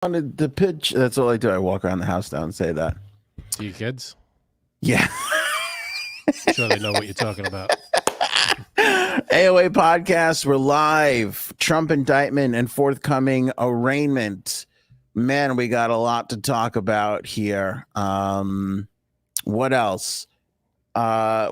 Wanted the pitch. That's all I do. I walk around the house now and say that. To your kids? Yeah. I'm sure they know what you're talking about. AOA podcast. We're live. Trump indictment and forthcoming arraignment. Man, we got a lot to talk about here. What else?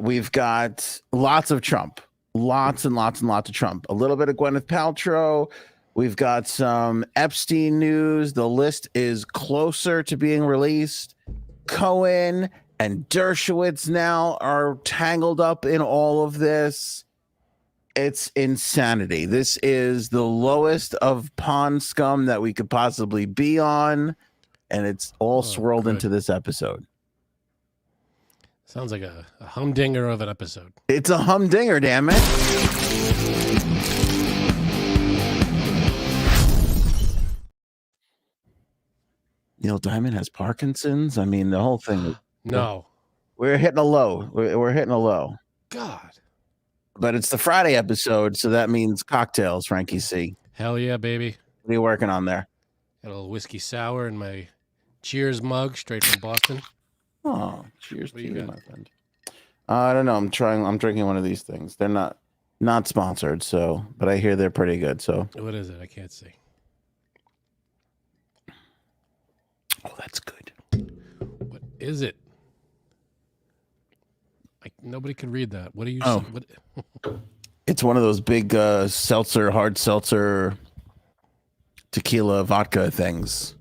We've got lots of Trump. Lots and lots and lots of Trump. A little bit of Gwyneth Paltrow. We've got some Epstein news. The list is closer to being released. Cohen and Dershowitz now are tangled up in all of this. It's insanity. This is the lowest of pond scum that we could possibly be on, and it's all swirled into this episode. Sounds like a humdinger of an episode. It's a humdinger, damn it. Neil Diamond has Parkinson's. I mean, the whole thing. No. We're hitting a low. We're hitting a low. God. But it's the Friday episode, so that means cocktails, Frankie C. Hell yeah, baby. What are you working on there? Got a little whiskey sour in my Cheers mug straight from Boston. Oh, cheers to you, got? my friend. I don't know. I'm drinking one of these things. They're not sponsored, so but I hear they're pretty good. So What is it? I can't see. oh, that's good. What is it? Nobody can read that. What are you Oh. what? It's one of those big seltzer, hard seltzer, tequila, vodka things.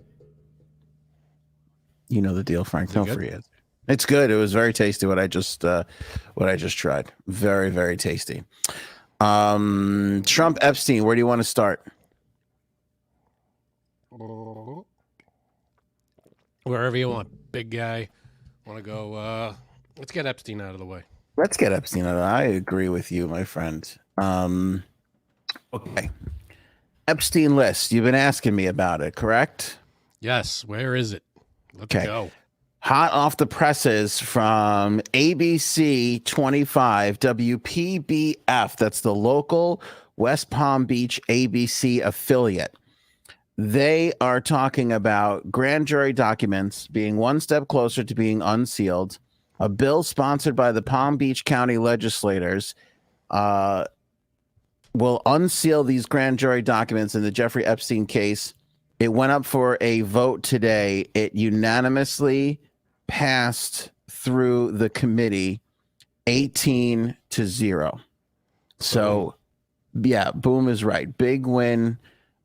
You know the deal, Frank. Don't forget. It's good. It was very tasty. What I just tried. Very, very tasty. Trump, Epstein. Where do you want to start? Wherever you want, big guy. Want to go? Let's get Epstein out of the way. Let's get Epstein out of the way. I agree with you, my friend. Okay. Epstein list. You've been asking me about it, correct? Yes. Where is it? Let's go. Hot off the presses from ABC 25 WPBF. That's the local West Palm Beach ABC affiliate. They are talking about grand jury documents being one step closer to being unsealed. A bill sponsored by the Palm Beach County legislators will unseal these grand jury documents in the Jeffrey Epstein case. It went up for a vote today. It unanimously passed through the committee 18-0. So, yeah, boom is right. Big win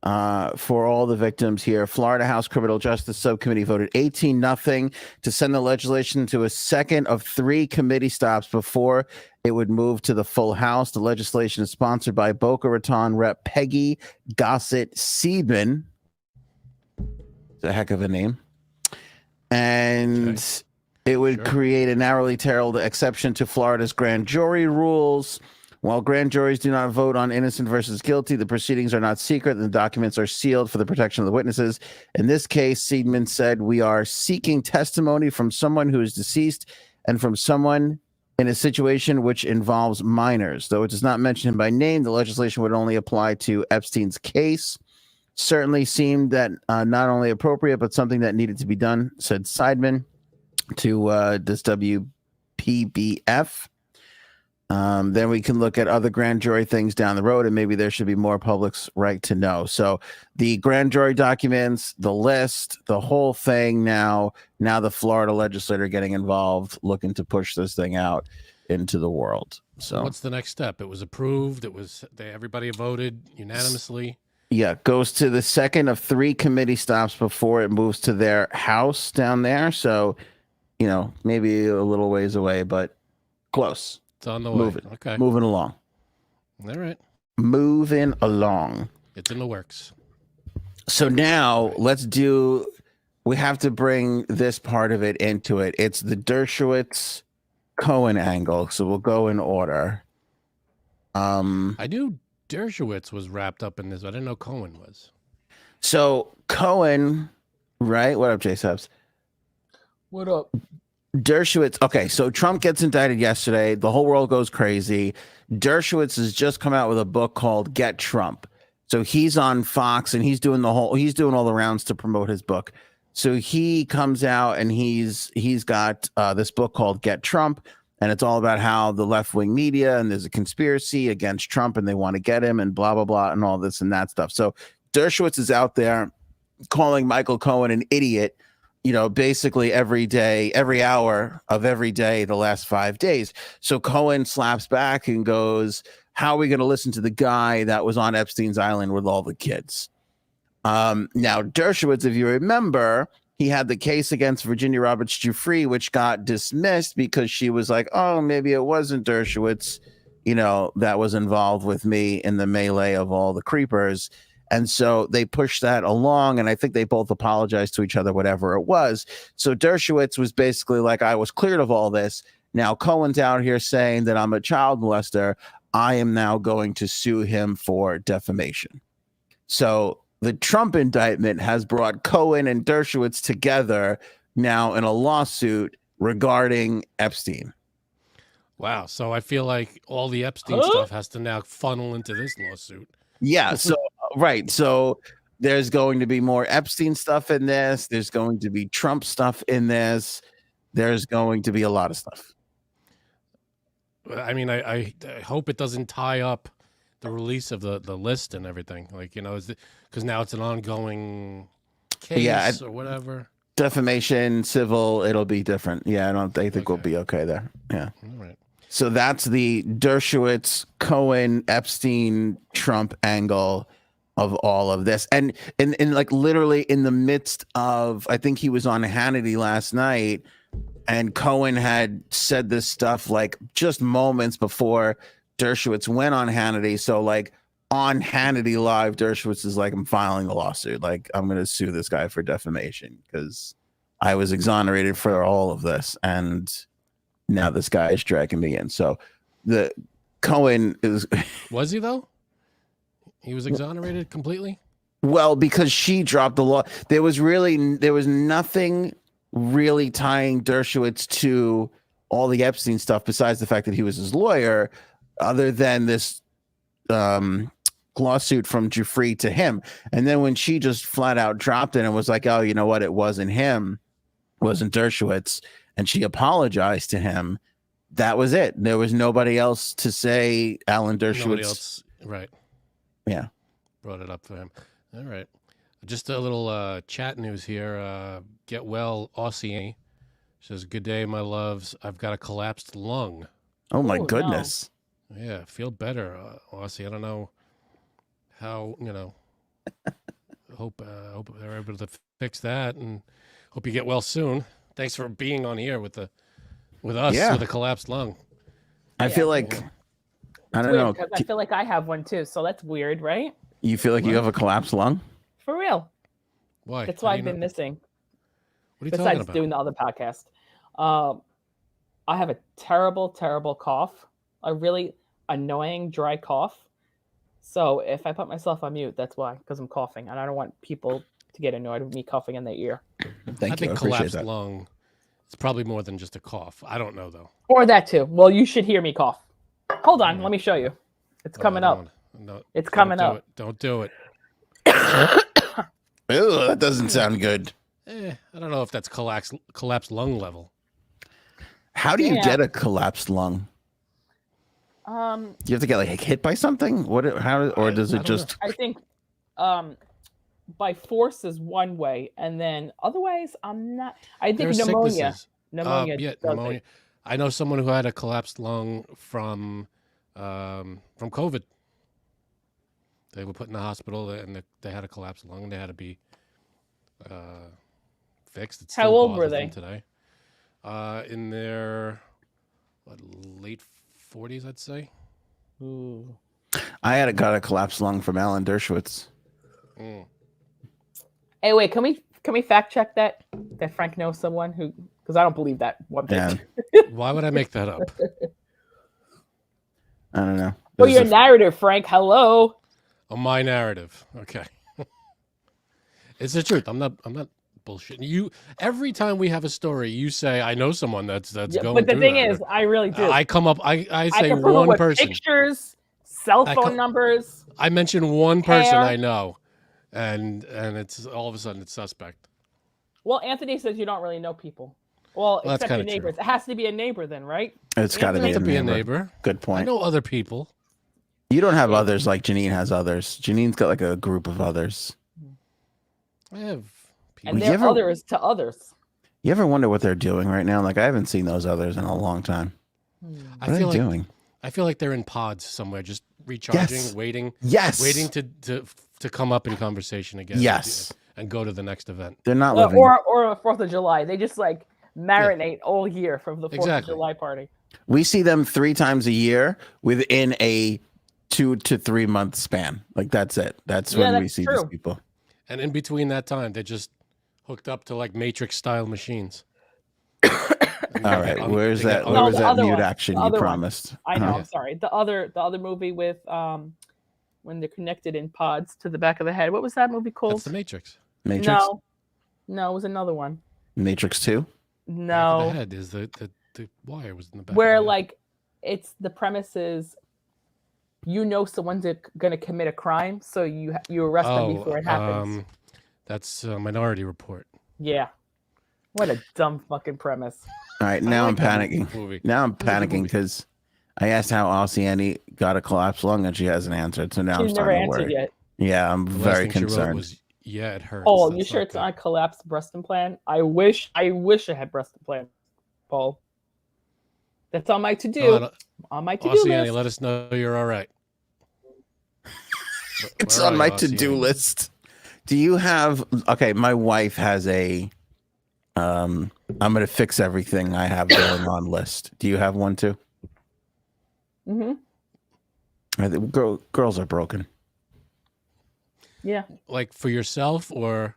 for all the victims here. Florida House Criminal Justice Subcommittee voted 18-0 to send the legislation to a second of 3 committee stops before it would move to the full House. The legislation is sponsored by Boca Raton Rep. Peggy Gossett Sieben. It's a heck of a name. And it would create a narrowly tailored exception to Florida's grand jury rules. While grand juries do not vote on innocent versus guilty, the proceedings are not secret and the documents are sealed for the protection of the witnesses. In this case, Seidman said, we are seeking testimony from someone who is deceased and from someone in a situation which involves minors. Though it does not mention him by name, the legislation would only apply to Epstein's case. Certainly seemed that not only appropriate, but something that needed to be done, said Seidman to this WPBF. Then we can look at other grand jury things down the road, and maybe there should be more public's right to know. So the grand jury documents, the list, the whole thing now the Florida legislator getting involved, looking to push this thing out into the world. So what's the next step? It was approved. Everybody voted unanimously. Yeah, goes to the second of 3 committee stops before it moves to their house down there. So, maybe a little ways away, but close. It's on the way. Okay. Moving along. All right. Moving along. It's in the works. So now we have to bring this part of it into it. It's the Dershowitz Cohen angle. So we'll go in order. I knew Dershowitz was wrapped up in this. I didn't know Cohen was. So Cohen, right? What up, J Subs? What up? Dershowitz. Okay, so Trump gets indicted yesterday. The whole world goes crazy. Dershowitz has just come out with a book called Get Trump. So he's on Fox and he's doing all the rounds to promote his book. So he comes out and he's got this book called Get Trump, and it's all about how the left-wing media and there's a conspiracy against Trump and they want to get him and blah, blah, blah, and all this and that stuff. So Dershowitz is out there calling Michael Cohen an idiot, basically every day, every hour of every day, the last 5 days. So Cohen slaps back and goes, how are we going to listen to the guy that was on Epstein's island with all the kids? Now, Dershowitz, if you remember, he had the case against Virginia Roberts Giuffre, which got dismissed because she was like, oh, maybe it wasn't Dershowitz, that was involved with me in the melee of all the creepers. And so they pushed that along, and I think they both apologized to each other, whatever it was. So Dershowitz was basically like, I was cleared of all this. Now Cohen's out here saying that I'm a child molester. I am now going to sue him for defamation. So the Trump indictment has brought Cohen and Dershowitz together now in a lawsuit regarding Epstein. Wow. So I feel like all the Epstein stuff has to now funnel into this lawsuit. Yeah. So, right. So there's going to be more Epstein stuff in this. There's going to be Trump stuff in this. There's going to be a lot of stuff. I mean, I hope it doesn't tie up the release of the list and everything. Like, because now it's an ongoing case or whatever. Defamation, civil, it'll be different. Yeah, I think we'll be okay there. Yeah. All right. So that's the Dershowitz, Cohen, Epstein, Trump angle of all of this. And in like literally in the midst of, I think he was on Hannity last night, and Cohen had said this stuff like just moments before Dershowitz went on Hannity. So like on Hannity Live, Dershowitz is like, I'm filing a lawsuit. Like, I'm going to sue this guy for defamation because I was exonerated for all of this. And now this guy is dragging me in. So the Cohen is. Was he though? He was exonerated completely? Well, because she dropped the law. There was nothing really tying Dershowitz to all the Epstein stuff besides the fact that he was his lawyer, other than this lawsuit from Giuffre to him. And then when she just flat out dropped it and was like, oh, you know what? It wasn't him, wasn't Dershowitz. And she apologized to him. That was it. There was nobody else to say Alan Dershowitz. Nobody else, right. Yeah. Brought it up for him. All right. Just a little chat news here. Get well, Aussie. Says, good day, my loves. I've got a collapsed lung. Oh, my goodness. No. Yeah, feel better, Aussie. I don't know how, hope they're able to fix that, and hope you get well soon. Thanks for being on here with us with a collapsed lung. I feel like, I don't know. I feel like I have one too, so that's weird, right? You feel like you have a collapsed lung? For real. Why? That's why I've been missing. What are you Besides talking about? doing the other podcast. I have a terrible, terrible cough. A really annoying dry cough. So if I put myself on mute, that's why, because I'm coughing, and I don't want people to get annoyed with me coughing in their ear. Thank you. I think collapsed lung is probably more than just a cough. I don't know though. Or that too. Well, you should hear me cough. Hold on, let me show you. It's coming up. No, it's coming up. Don't do it. Ew, that doesn't sound good. I don't know if that's collapsed lung level. How do you get a collapsed lung? Do you have to get like hit by something? Or does it just? I think by force is one way, and then other ways I'm not. I think pneumonia. Pneumonia. I know someone who had a collapsed lung from COVID. They were put in the hospital and they had a collapsed lung and they had to be fixed. How old were they today? In their late 40s, I'd say. Ooh. I got a collapsed lung from Alan Dershowitz. Hey, wait, can we fact check that Frank knows someone who? Because I don't believe that one bit. Yeah. Why would I make that up? I don't know. Well, your narrative, Frank. Hello. Oh, my narrative. Okay. It's the truth. I'm not bullshitting you. Every time we have a story, you say, I know someone that's going. But the thing is, I really do. I come up. I say one person. Pictures, cell phone numbers. I mentioned one person hair. I know, and it's all of a sudden it's suspect. Well, Anthony says you don't really know people. Well, Well, that's except your kinda true. neighbors. It has to be a neighbor then, right? It's got to be, Anthony? a neighbor. Good I point. know other people. You don't have others like Janine has others. Janine's got like a group of others. I have people. And they're others to others. You ever wonder what they're doing right now? Like I haven't seen those others in a long time. What are they doing? I feel like they're in pods somewhere, just recharging, Yes. waiting, Yes. waiting to come up in conversation again. Yes. And go to the next event. They're not living. Or a 4th of July. They just like marinate all year from the 4th of July party. We see them 3 times a year within a 2 to 3 month span. Like that's it. That's when we see these people. And in between that time, they just hooked up to like Matrix style machines. All right, where's that? Where was that mute action you promised? I know. I'm sorry. The other movie with when they're connected in pods to the back of the head. What was that movie called? That's the Matrix. Matrix? No, it was another one. Matrix 2? No. The head is the wire was in the back. Where like it's the premise is someone's gonna commit a crime, so you arrest them before it happens. That's Minority Report. Yeah. What a dumb fucking premise. All right, now I'm panicking. Now I'm panicking because I asked how Oceani got a collapsed lung and she hasn't answered. So now I'm starting to worry. Yet. Yeah, I'm very concerned. Yeah, it hurts. Oh, you sure it's not a collapsed breast implant? I wish I had breast implant, Paul. That's on my to-do. On my to-do list. Let us know you're all right. It's on my to-do list. Do you have... Okay, my wife has a... I'm going to fix everything I have going on list. Do you have one too? Mm-hmm. Girls are broken. Yeah. Like for yourself or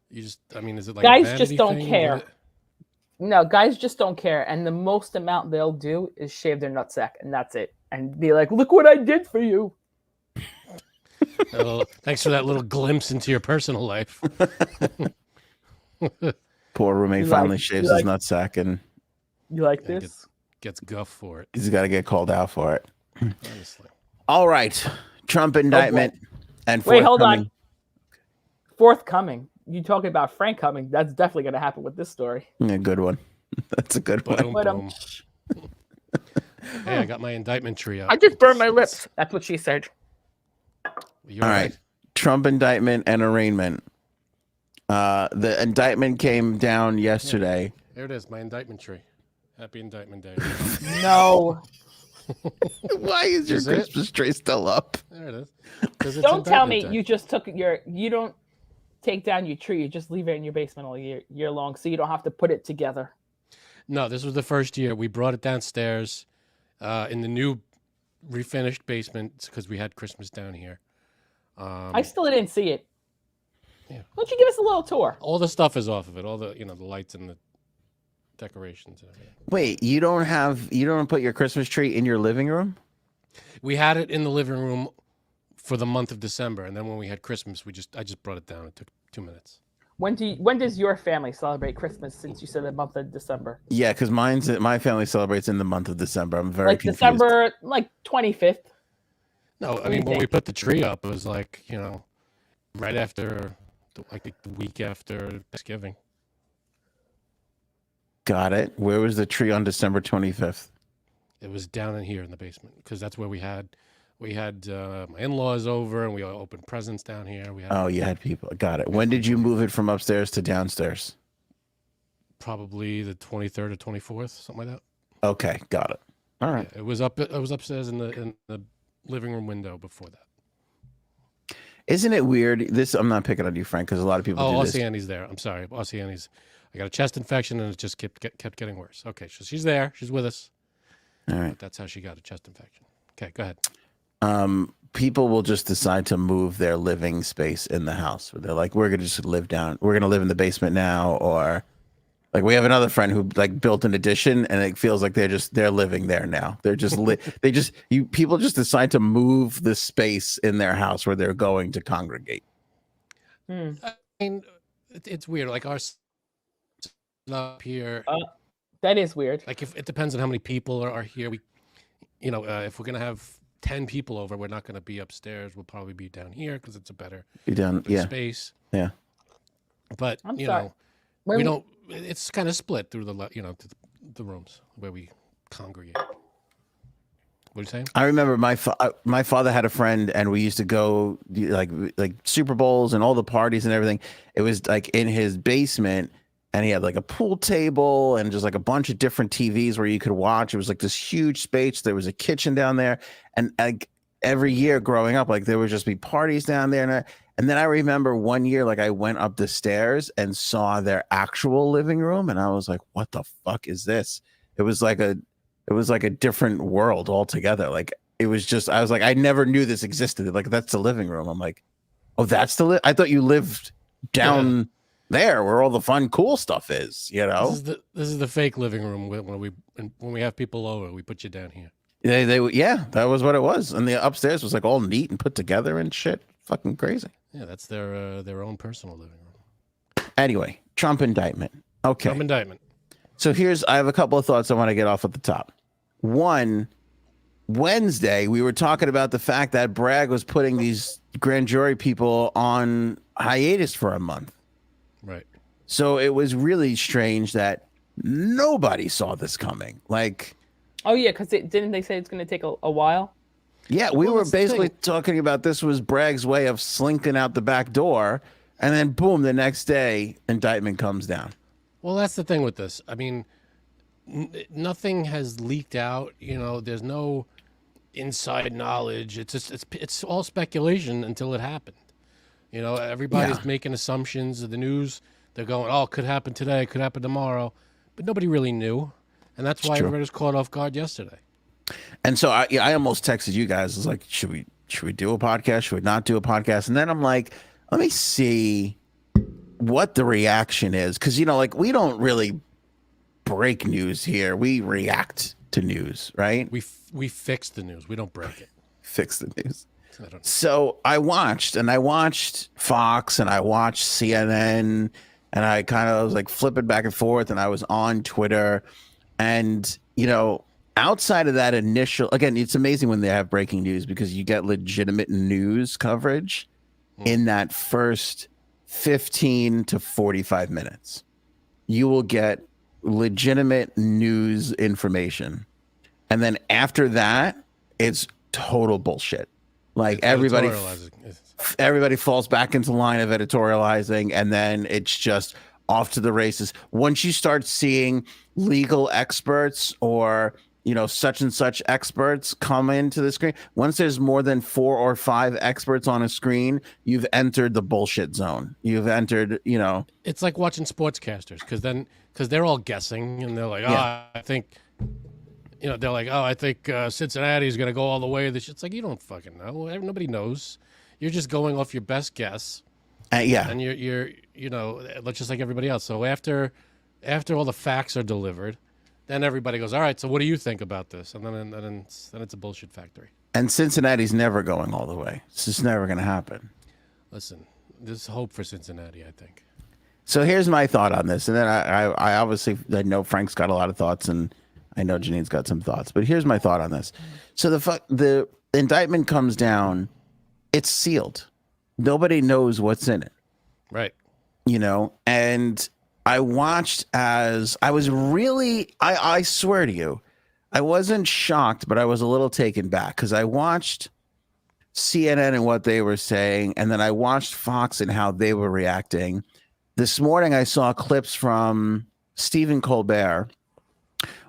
you just, I mean, is it like guys just don't care. No, guys just don't care. And the most amount they'll do is shave their nutsack and that's it. And be like, look what I did for you. Thanks for that little glimpse into your personal life. Poor roommate finally shaves his nutsack and you like this? Gets guff for it. He's got to get called out for it. Honestly. All right. Trump indictment and wait, hold on. Forthcoming. You talking about Frank coming? That's definitely going to happen with this story. Yeah, good one. That's a good one. Hey, I got my indictment tree up. I just burned my lips. That's what she said. All right. Trump indictment and arraignment. The indictment came down yesterday. There it is, my indictment tree. Happy Indictment Day. No. Why is your Christmas tree still up? There it is. Don't tell me you just took you don't take down your tree. You just leave it in your basement all year long, so you don't have to put it together. No, this was the first year. We brought it downstairs in the new refinished basement because we had Christmas down here. I still didn't see it. Yeah. Why don't you give us a little tour? All the stuff is off of it. All the the lights and the decorations. Wait, you don't put your Christmas tree in your living room? We had it in the living room for the month of December, and then when we had Christmas, I just brought it down. It took 2 minutes. When does your family celebrate Christmas? Since you said the month of December. Yeah, because my family celebrates in the month of December. I'm very confused. December 25th. No, I mean when we put the tree up, it was like right after, the week after Thanksgiving. Got it. Where was the tree on December 25th? It was down in here in the basement because that's where we had my in-laws over and we all opened presents down here. You had people. Got it. When did you move it from upstairs to downstairs? Probably the 23rd or 24th, something like that. Okay, got it. All right. Yeah, it was upstairs in the living room window before that. Isn't it weird? I'm not picking on you, Frank, because a lot of people do this. Oceani's there. I'm sorry. Oceani's. I got a chest infection and it just kept getting worse. Okay, so she's there. She's with us. All right. That's how she got a chest infection. Okay, go ahead. People will just decide to move their living space in the house. They're like, we're going to just live down. We're going to live in the basement now. Or like we have another friend who like built an addition and it feels like they're living there now. They're just, people just decide to move the space in their house where they're going to congregate. I mean, it's weird. Like our up here. That is weird. Like if it depends on how many people are here. We, if we're gonna have 10 people over, we're not going to be upstairs. We'll probably be down here because it's a better space. Yeah. But, I'm you sorry. know, Where we we- don't, it's kind of split through the rooms where we congregate. What are you saying? I remember my father had a friend, and we used to go like Super Bowls and all the parties and everything. It was like in his basement, and he had like a pool table and just like a bunch of different TVs where you could watch. It was like this huge space. There was a kitchen down there, and like every year growing up, like there would just be parties down there. And then I remember one year, like I went up the stairs and saw their actual living room, and I was like, "What the fuck is this?" It was like a different world altogether. Like it was just, I was like, I never knew this existed. Like that's the living room. I'm like, oh, that's I thought you lived down there where all the fun, cool stuff is. You know, This is the fake living room when we have people over. We put you down here. Yeah, that was what it was. And the upstairs was like all neat and put together and shit. Fucking crazy. Yeah, that's their own personal living room. Anyway, Trump indictment. Okay. Trump indictment. So I have a couple of thoughts I want to get off at the top. One, Wednesday, we were talking about the fact that Bragg was putting these grand jury people on hiatus for a month. Right. So it was really strange that nobody saw this coming. Like, Oh yeah, because didn't they say it's going to take a while? yeah, we Well, were that's the basically thing. talking about this was Bragg's way of slinking out the back door. And then boom, the next day, indictment comes down. Well, that's the thing with this. I mean, nothing has leaked out. You know, there's no inside knowledge. It's just it's all speculation until it happened. You know, everybody's making assumptions. The news, they're going, oh, it could happen today, it could happen tomorrow, but nobody really knew, and that's why true. everybody was caught off guard yesterday. And so I almost texted you guys. I was like, should we do a podcast? Should we not do a podcast? And then I'm like, let me see what the reaction is. Because, you know, like we don't really break news here. We react to news, right? We fix the news. We don't break it. Fix the news. I don't know. So I watched Fox and I watched CNN, and I kind of was like flipping back and forth, and I was on Twitter. And, you know, outside of that initial, again, it's amazing when they have breaking news because you get legitimate news coverage in that first 15 to 45 minutes. You will get legitimate news information. And then after that, it's total bullshit. Like It's everybody falls back into line of editorializing, and then it's just off to the races. Once you start seeing legal experts or, you know, such and such experts come into the screen, once there's more than 4 or 5 experts on a screen, you've entered the bullshit zone. You've entered, you know. It's like watching sportscasters because they're all guessing and they're like, I think. You know, they're like, oh, I think Cincinnati's going to go all the way. It's like, you don't fucking know. Nobody knows. You're just going off your best guess. Yeah. And you're you know, just like everybody else. So after all the facts are delivered, then everybody goes, all right, so what do you think about this? And then it's a bullshit factory. And Cincinnati's never going all the way. It's just never going to happen. Listen, there's hope for Cincinnati, I think. So here's my thought on this. And then I obviously, I know Frank's got a lot of thoughts, and I know Janine's got some thoughts, but here's my thought on this. So the indictment comes down, it's sealed. Nobody knows what's in it. Right. You know, and I watched as I was really, I swear to you, I wasn't shocked, but I was a little taken back because I watched CNN and what they were saying, and then I watched Fox and how they were reacting. This morning, I saw clips from Stephen Colbert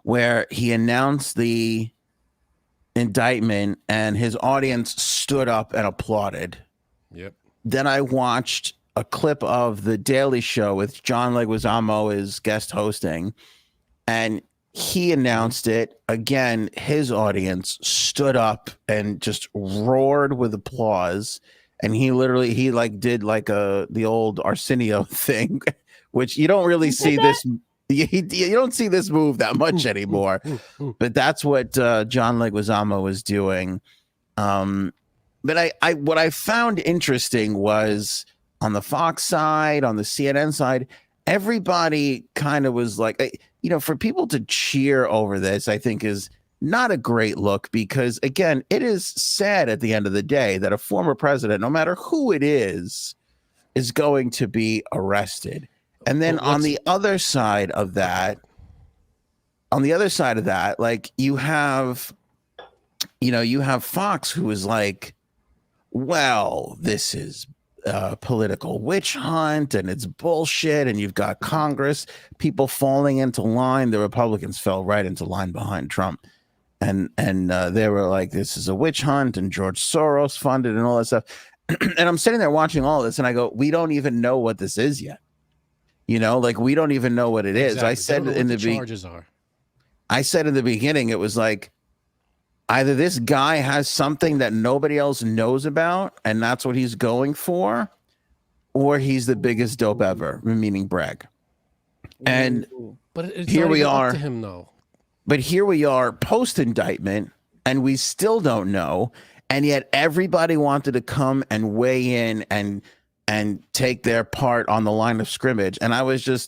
where he announced the indictment and his audience stood up and applauded. Yep. Then I watched a clip of The Daily Show with John Leguizamo is guest hosting, and he announced it. Again, his audience stood up and just roared with applause. And he did like the old Arsenio thing, which you don't really see this. You don't see this move that much anymore, but that's what John Leguizamo was doing. But what I found interesting was on the Fox side, on the CNN side, everybody kind of was like, you know, for people to cheer over this, I think is not a great look because, again, it is sad at the end of the day that a former president, no matter who it is going to be arrested. And then on the other side of that, like you have Fox, who is like, well, this is a political witch hunt and it's bullshit. And you've got Congress, people falling into line. The Republicans fell right into line behind Trump. And they were like, this is a witch hunt and George Soros funded and all that stuff. And I'm sitting there watching all of this and I go, we don't even know what this is yet. Like we don't even know what it is. Exactly. I said in the charges are. I said in the beginning, it was like, either this guy has something that nobody else knows about, and that's what he's going for, or he's the biggest dope ever, meaning Bragg. And but it's here we are. Up to him, though. But here we are post-indictment, and we still don't know. And yet everybody wanted to come and weigh in and take their part on the line of scrimmage. And I was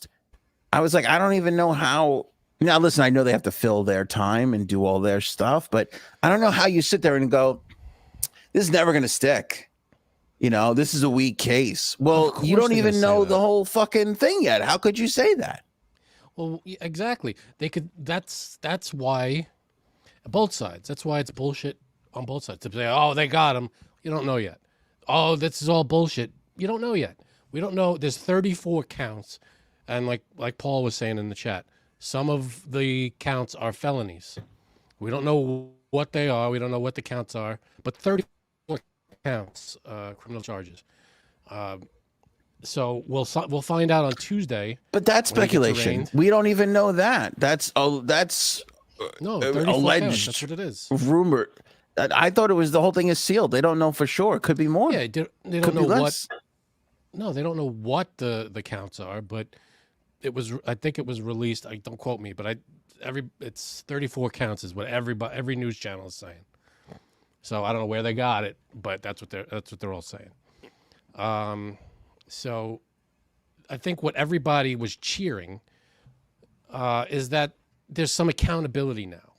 like, I don't even know how. Now, listen, I know they have to fill their time and do all their stuff, but I don't know how you sit there and go, this is never going to stick. This is a weak case. Well, you don't even know the whole fucking thing yet. How could you say that? Well, exactly. They could. That's why both sides. That's why it's bullshit on both sides. To say, oh, they got him. You don't know yet. Oh, this is all bullshit. You don't know yet. We don't know. There's 34 counts, and like Paul was saying in the chat, some of the counts are felonies. We don't know what they are. We don't know what the counts are, but 34 counts, criminal charges. So we'll find out on Tuesday. But that's speculation. We don't even know that. That's no 34 alleged. Counts. That's what it is. Rumor. I thought it was the whole thing is sealed. They don't know for sure. It could be more. Yeah, they don't know what. No, they don't know what the counts are, but. I think it was released. Don't quote me, but it's 34 counts is what every news channel is saying. So I don't know where they got it, but that's what they're all saying. So I think what everybody was cheering is that there's some accountability now.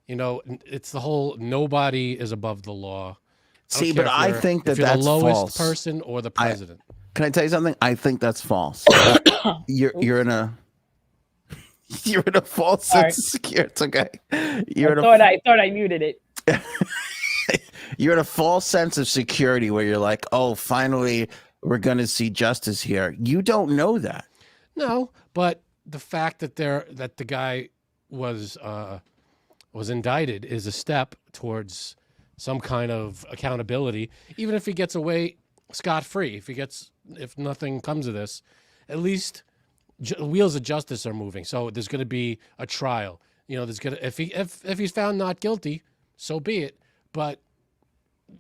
It's the whole nobody is above the law. See, but I think that's the lowest false. person or the president. Can I tell you something? I think that's false. You're in a false sense of security. It's okay. I thought I muted it. You're in a false sense of security where you're like, oh, finally we're gonna see justice here. You don't know that. No, but the fact that the guy was indicted is a step towards some kind of accountability, even if he gets away scot-free. If nothing comes of this, at least wheels of justice are moving. So there's going to be a trial. If he's found not guilty, so be it. But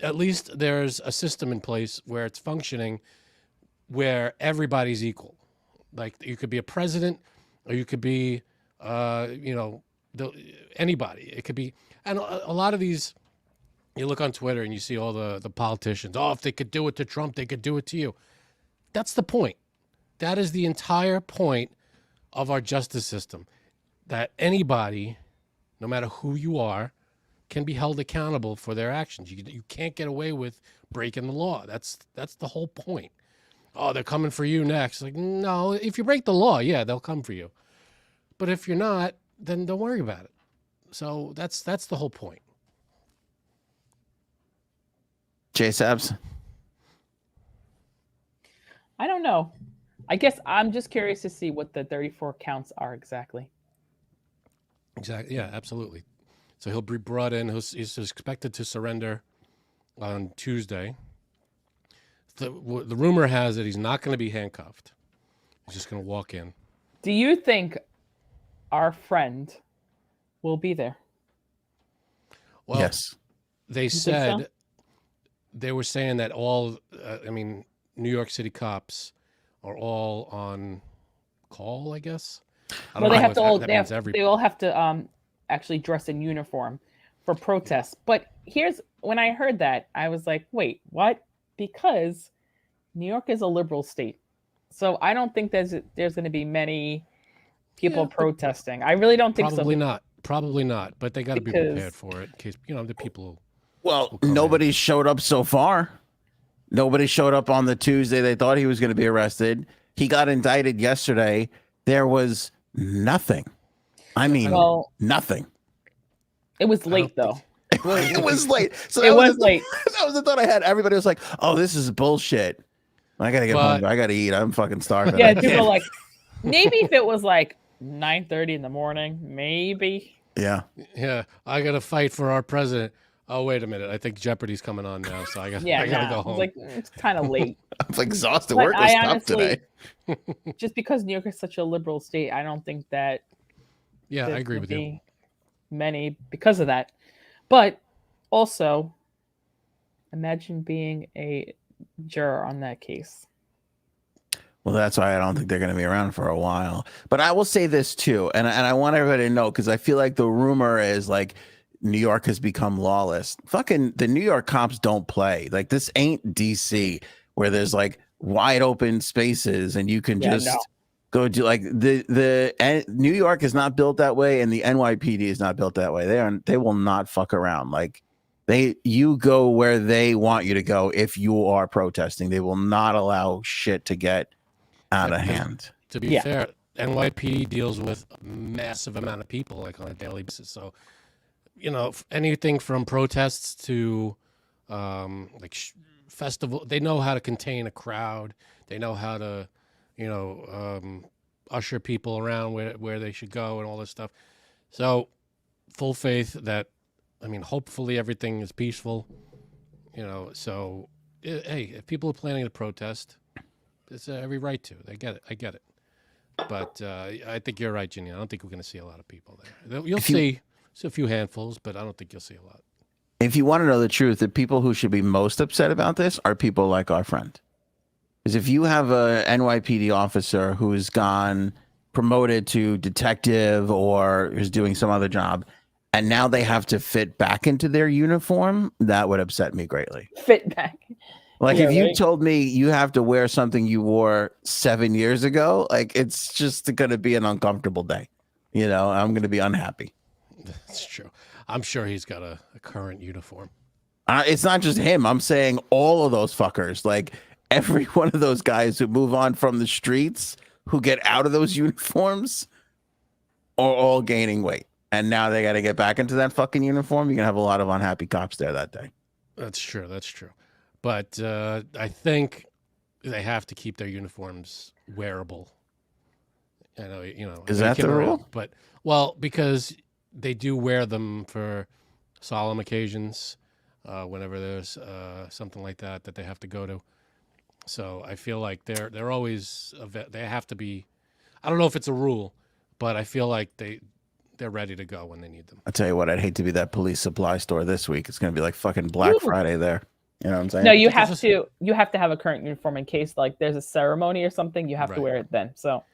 at least there's a system in place where it's functioning, where everybody's equal. Like you could be a president, or you could be, anybody. It could be, and a lot of these. You look on Twitter and you see all the politicians. Oh, if they could do it to Trump, they could do it to you. That's the point. That is the entire point of our justice system. That anybody, no matter who you are, can be held accountable for their actions. You can't get away with breaking the law. That's the whole point. Oh, they're coming for you next. Like, no, if you break the law, yeah, they'll come for you. But if you're not, then don't worry about it. So that's the whole point. Jay Sabs? I don't know. I guess I'm just curious to see what the 34 counts are exactly. Exactly. Yeah, absolutely. So he'll be brought in. He's expected to surrender on Tuesday. The rumor has it he's not going to be handcuffed. He's just going to walk in. Do you think our friend will be there? Well, yes. They said... They were saying that New York City cops are all on call, I guess. Well, they all have to actually dress in uniform for protests. But when I heard that, I was like, wait, what? Because New York is a liberal state. So I don't think there's going to be many people protesting. I really don't think so. Probably not, but they got to be Because- prepared for it in case the people. Well, come nobody showed up so far. Nobody showed up on the Tuesday they thought he was going to be arrested. He got indicted yesterday. There was nothing. I mean, Well, nothing. it was late though. It was late. So It that was the- late. That was the thought I had. Everybody was like, "Oh, this is bullshit. I gotta get home. I gotta eat. I'm fucking starving." Yeah, people are like, maybe if it was like 9:30 in the morning, maybe. Yeah. Yeah, I got to fight for our president. Oh, wait a minute. I think Jeopardy's coming on now, so I got Yeah, to go nah, home. It's like it's kind of late. I'm exhausted. But Work was I tough honestly, today. just because New York is such a liberal state, I don't think that Yeah, I there's agree gonna with you. be many because of that. But also, imagine being a juror on that case. Well, that's why I don't think they're going to be around for a while. But I will say this too, and I want everybody to know, because I feel like the rumor is like New York has become lawless. Fucking the New York cops don't play. Like, this ain't DC where there's like wide open spaces and you can just go do like the New York is not built that way, and the NYPD is not built that way. They will not fuck around. Like, you go where they want you to go. If you are protesting, they will not allow shit to get out of hand. To be fair, NYPD deals with a massive amount of people, like on a daily basis. So, anything from protests to festival, they know how to contain a crowd. They know how to, usher people around where they should go and all this stuff. So, full faith that, hopefully everything is peaceful. So, hey, if people are planning to protest, it's every right to. I get it. But I think you're right, Ginny. I don't think we're going to see a lot of people there. You'll see a few handfuls, but I don't think you'll see a lot. If you want to know the truth, the people who should be most upset about this are people like our friend. Because if you have a NYPD officer who's gone promoted to detective or is doing some other job, and now they have to fit back into their uniform, that would upset me greatly. Fit back. Like, Yeah, if you right? told me you have to wear something you wore 7 years ago, like, it's just going to be an uncomfortable day. I'm going to be unhappy. That's true. I'm sure he's got a current uniform. It's not just him. I'm saying all of those fuckers. Like, every one of those guys who move on from the streets, who get out of those uniforms, are all gaining weight. And now they got to get back into that fucking uniform. You're going to have a lot of unhappy cops there that day. That's true. But I think they have to keep their uniforms wearable. Is that the rule? But because they do wear them for solemn occasions, whenever there's something like that they have to go to. So I feel like they're always they have to be. I don't know if it's a rule, but I feel like they're ready to go when they need them. I'll tell you what, I'd hate to be that police supply store this week. It's going to be like fucking Black Friday there. You know what I'm saying? No, you have to have a current uniform in case like there's a ceremony or something. You have to wear it then. So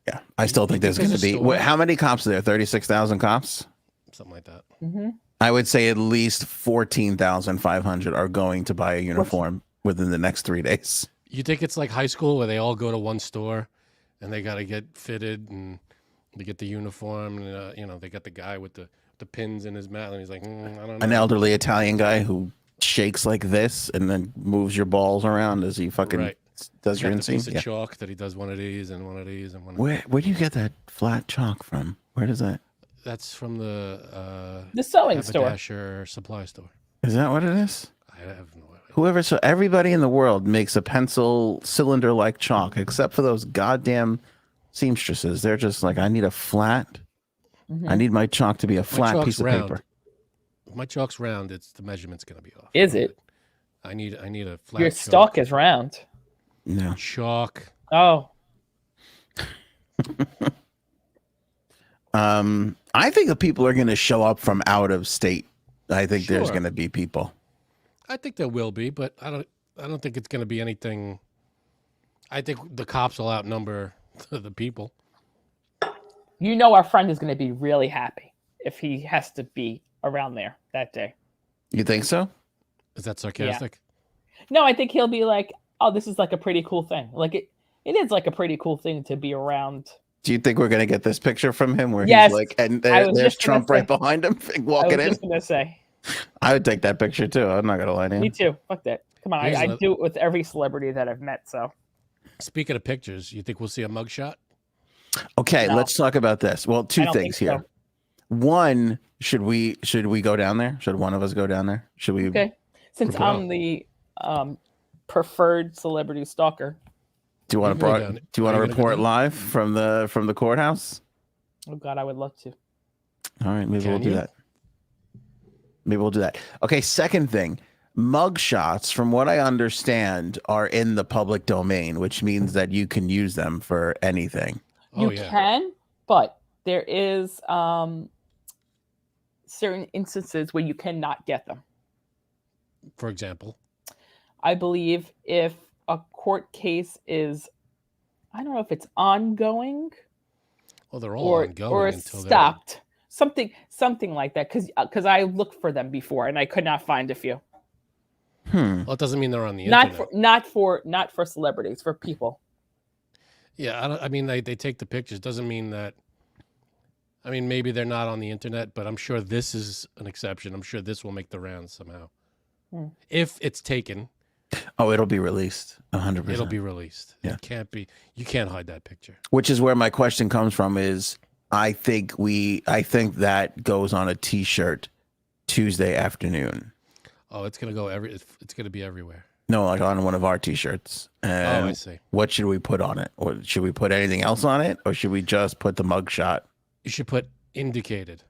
yeah, I still think there's going to be. How many cops are there? 36,000 cops? Something like that. Mm-hmm. I would say at least 14,500 are going to buy a uniform within the next 3 days. You think it's like high school where they all go to one store and they got to get fitted and they get the uniform and they got the guy with the pins in his mouth and he's like, I don't know. An elderly Italian guy who shakes like this and then moves your balls around as he fucking does your piece insane. of chalk that he does one of these and one of these and one of Where do you get that flat chalk from? Where does that? That's from the sewing store. Haberdasher supply store. Is that what it is? I have no idea. So everybody in the world makes a pencil cylinder like chalk, except for those goddamn seamstresses. They're just like, I need a flat. Mm-hmm. I need my chalk to be a flat piece of paper. My chalk's round. The measurement's gonna be off. Is it? I need a flat. Your chalk. stalk is round. No. Chalk. Oh. I think the people are going to show up from out of state. I think there's going to be people. I think there will be, but I don't think it's going to be anything. I think the cops will outnumber the people. Our friend is going to be really happy if he has to be around there that day. You think so? Is that sarcastic? Yeah. No, I think he'll be like, oh, this is like a pretty cool thing. Like it is like a pretty cool thing to be around Do you think we're gonna get this picture from him where Yes, he's like, and I was there's just gonna Trump right say. behind him I walking was in? just gonna say. I would take that picture too. I'm not gonna lie to you. Me too. Fuck that. Come on, Here's I another- do it with every celebrity that I've met. So Speaking of pictures, you think we'll see a mugshot? Okay, No. let's talk about this. Well, I two don't things think here. so. One, should we go down there? Should one of us go down there? Should we? Okay, since Wow. I'm the preferred celebrity stalker. Do you want You can go to down. do you want to Are you gonna go report down? live from the courthouse? Oh God, I would love to. All right, maybe Can we'll do you? that. Maybe we'll do that. Okay, second thing. Mug shots, from what I understand, are in the public domain, which means that you can use them for anything. Oh You yeah. can, but there is certain instances where you cannot get them. For example. I believe if a court case is, I don't know if it's ongoing Well, they're all or ongoing until stopped, something like that. Because I looked for them before and I could not find a few. Well, it doesn't mean they're on the Not internet. not for celebrities, for people. Yeah, I mean, they take the pictures. Doesn't mean that. I mean, maybe they're not on the internet, but I'm sure this is an exception. I'm sure this will make the rounds somehow. If it's taken, Oh, it'll be released 100%. it'll be released. Yeah. It can't be. You can't hide that picture. Which is where my question comes from is I think that goes on a t-shirt Tuesday afternoon. Oh, it's gonna go it's gonna be everywhere. No, like on one of our t-shirts. And I see. what should we put on it? Or should we put anything else on it? Or should we just put the mug shot? You should put indicated,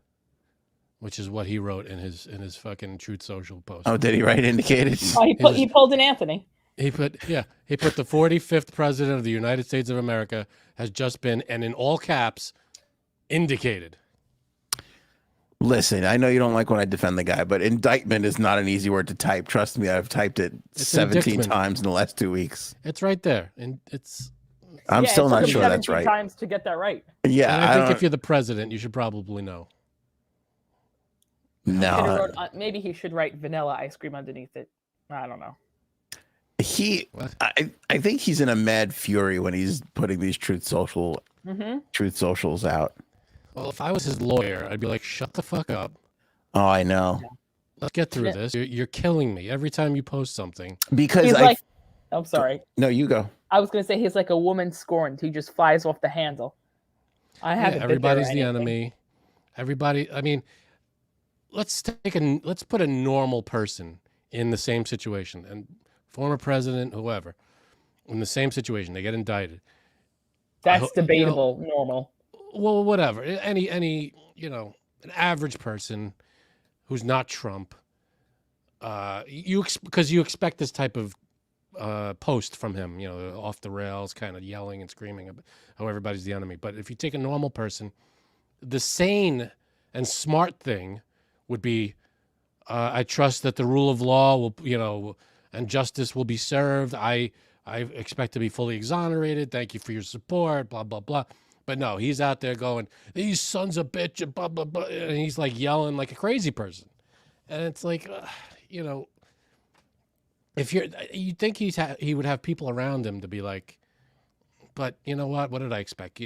which is what he wrote in his fucking Truth Social post. Oh, did he write indicated? Oh, he pulled an Anthony. He put the 45th president of the United States of America has just been, and in all caps, indicated. Listen, I know you don't like when I defend the guy, but indictment is not an easy word to type. Trust me, I've typed it It's 17 indictment. times in the last 2 weeks. It's right there, and it's. I'm still it not took him sure that's 17 right. times to get that right. Yeah, And I think if you're the president, you should probably know. Should have no, wrote, maybe he should write vanilla ice cream underneath it. I don't know. What? I think he's in a mad fury when he's putting these truth socials out. Well, if I was his lawyer, I'd be like, "Shut the fuck up. Oh, I know. Let's get through Yeah. this. You're killing me every time you post something." Because He's like, I'm sorry. no, you go. I was gonna say he's like a woman scorned. He just flies off the handle. I haven't. Yeah, been there or everybody's the anything. enemy. Everybody. I mean, let's put a normal person in the same situation, and former president, whoever, in the same situation, they get indicted. That's debatable. Normal. Well, whatever. Any an average person who's not Trump, because you expect this type of post from him, off the rails, kind of yelling and screaming about how everybody's the enemy. But if you take a normal person, the sane and smart thing would be, I trust that the rule of law will, and justice will be served. I expect to be fully exonerated. Thank you for your support, blah, blah, blah. But no, he's out there going, these sons of bitch, blah, blah, blah. And he's like yelling like a crazy person. And it's like, if you'd think he would have people around him to be like, but you know what? What did I expect?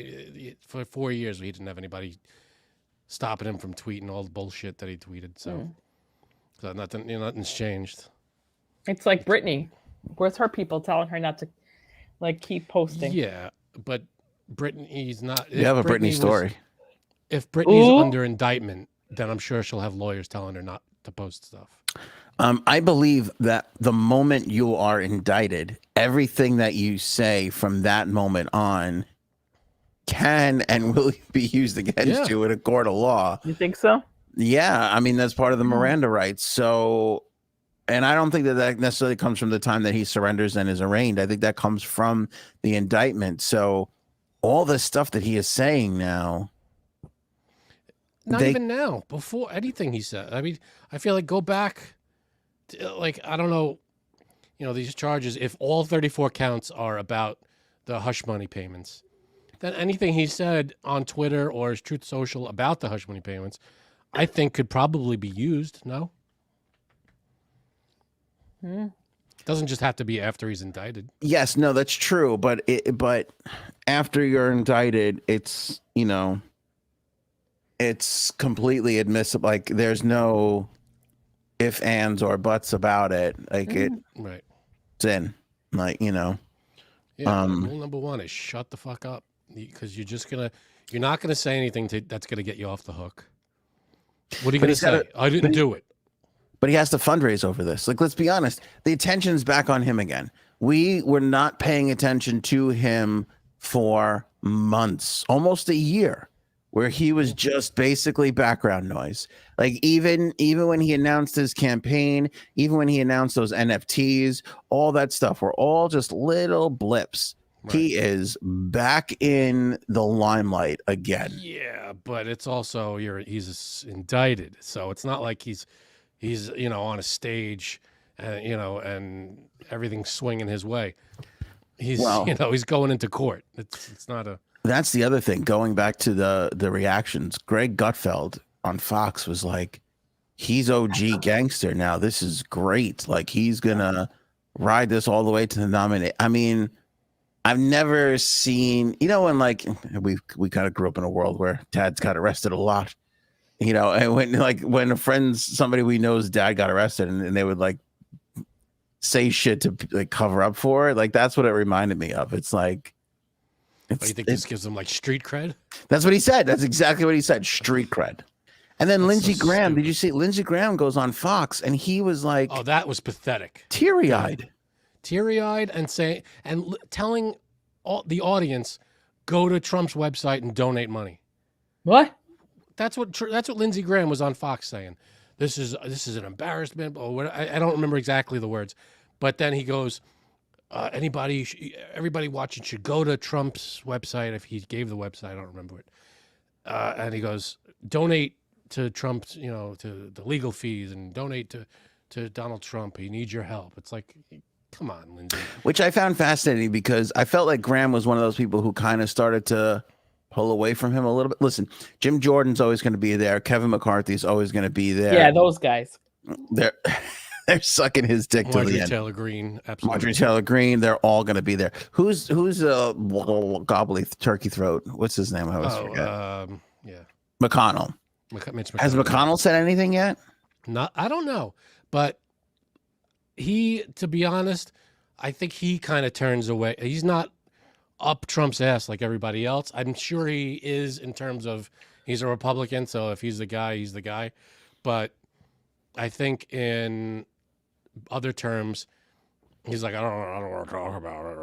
For 4 years, he didn't have anybody stopping him from tweeting all the bullshit that he tweeted. So nothing's changed. It's like Britney. Where's her people telling her not to, keep posting? Yeah, but Britney's not. You have a Britney story. If Britney's Ooh. under indictment, then I'm sure she'll have lawyers telling her not to post stuff. I believe that the moment you are indicted, everything that you say from that moment on can and will be used against you in a court of law. You think so? Yeah, I mean, that's part of the Miranda rights. So, and I don't think that necessarily comes from the time that he surrenders and is arraigned. I think that comes from the indictment. So all the stuff that he is saying now. Not even now, before anything he said. I mean, I feel like go back to, I don't know, these charges, if all 34 counts are about the hush money payments, then anything he said on Twitter or his Truth Social about the hush money payments, I think could probably be used. No? Doesn't just have to be after he's indicted. Yes, no, that's true. But after you're indicted, it's, you know, it's completely admissible. Like there's no ifs, ands, or buts about it. Like Right. it's in. Like, you know. Yeah. Rule number one is shut the fuck up, because you're not gonna say anything that's gonna get you off the hook. What are you gonna say? I didn't do it. But he has to fundraise over this. Like, let's be honest. The attention's back on him again. We were not paying attention to him for months, almost a year, where he was just basically background noise. Like even when he announced his campaign, even when he announced those NFTs, all that stuff were all just little blips. Right. He is back in the limelight again. Yeah, but it's also he's indicted, so it's not like he's you know, on a stage and, you know, and everything's swinging his way. He's you know, he's going into court. It's not a. That's the other thing. Going back to the reactions, Greg Gutfeld on Fox was like, he's OG gangster now. This is great. Like he's gonna ride this all the way to the nomination. I mean, I've never seen, you know, when like we kind of grew up in a world where dads got arrested a lot. You know, and when a friend, somebody we know's dad got arrested, and they would like say shit to like cover up for it. Like that's what it reminded me of. It's like, you think this gives them like street cred? That's what he said. That's exactly what he said. Street cred. And then Lindsey Graham. Stupid. Did you see Lindsey Graham goes on Fox and he was like, oh, that was pathetic. Teary-eyed and telling the audience, go to Trump's website and donate money. What? That's what Lindsey Graham was on Fox saying. This is an embarrassment. Or what, I don't remember exactly the words, but then he goes, everybody watching should go to Trump's website. If he gave the website, I don't remember it. And he goes, donate to Trump's, you know, to the legal fees, and donate to Donald Trump. He needs your help. It's like, come on, Lindsey. Which I found fascinating because I felt like Graham was one of those people who kind of started to pull away from him a little bit. Listen, Jim Jordan's always going to be there. Kevin McCarthy's always going to be there. Yeah, those guys. They're sucking his dick to the end. Taylor Greene, absolutely. Marjorie Taylor Greene, they're all going to be there. Who's gobbly turkey throat? What's his name? I always forget. Yeah, McConnell. Mitch McConnell. Has McConnell said anything yet? I don't know, but to be honest, I think he kind of turns away. He's not up Trump's ass like everybody else. I'm sure he is in terms of he's a Republican, so if he's the guy, he's the guy. But I think in other terms, he's like, I don't want to talk about it.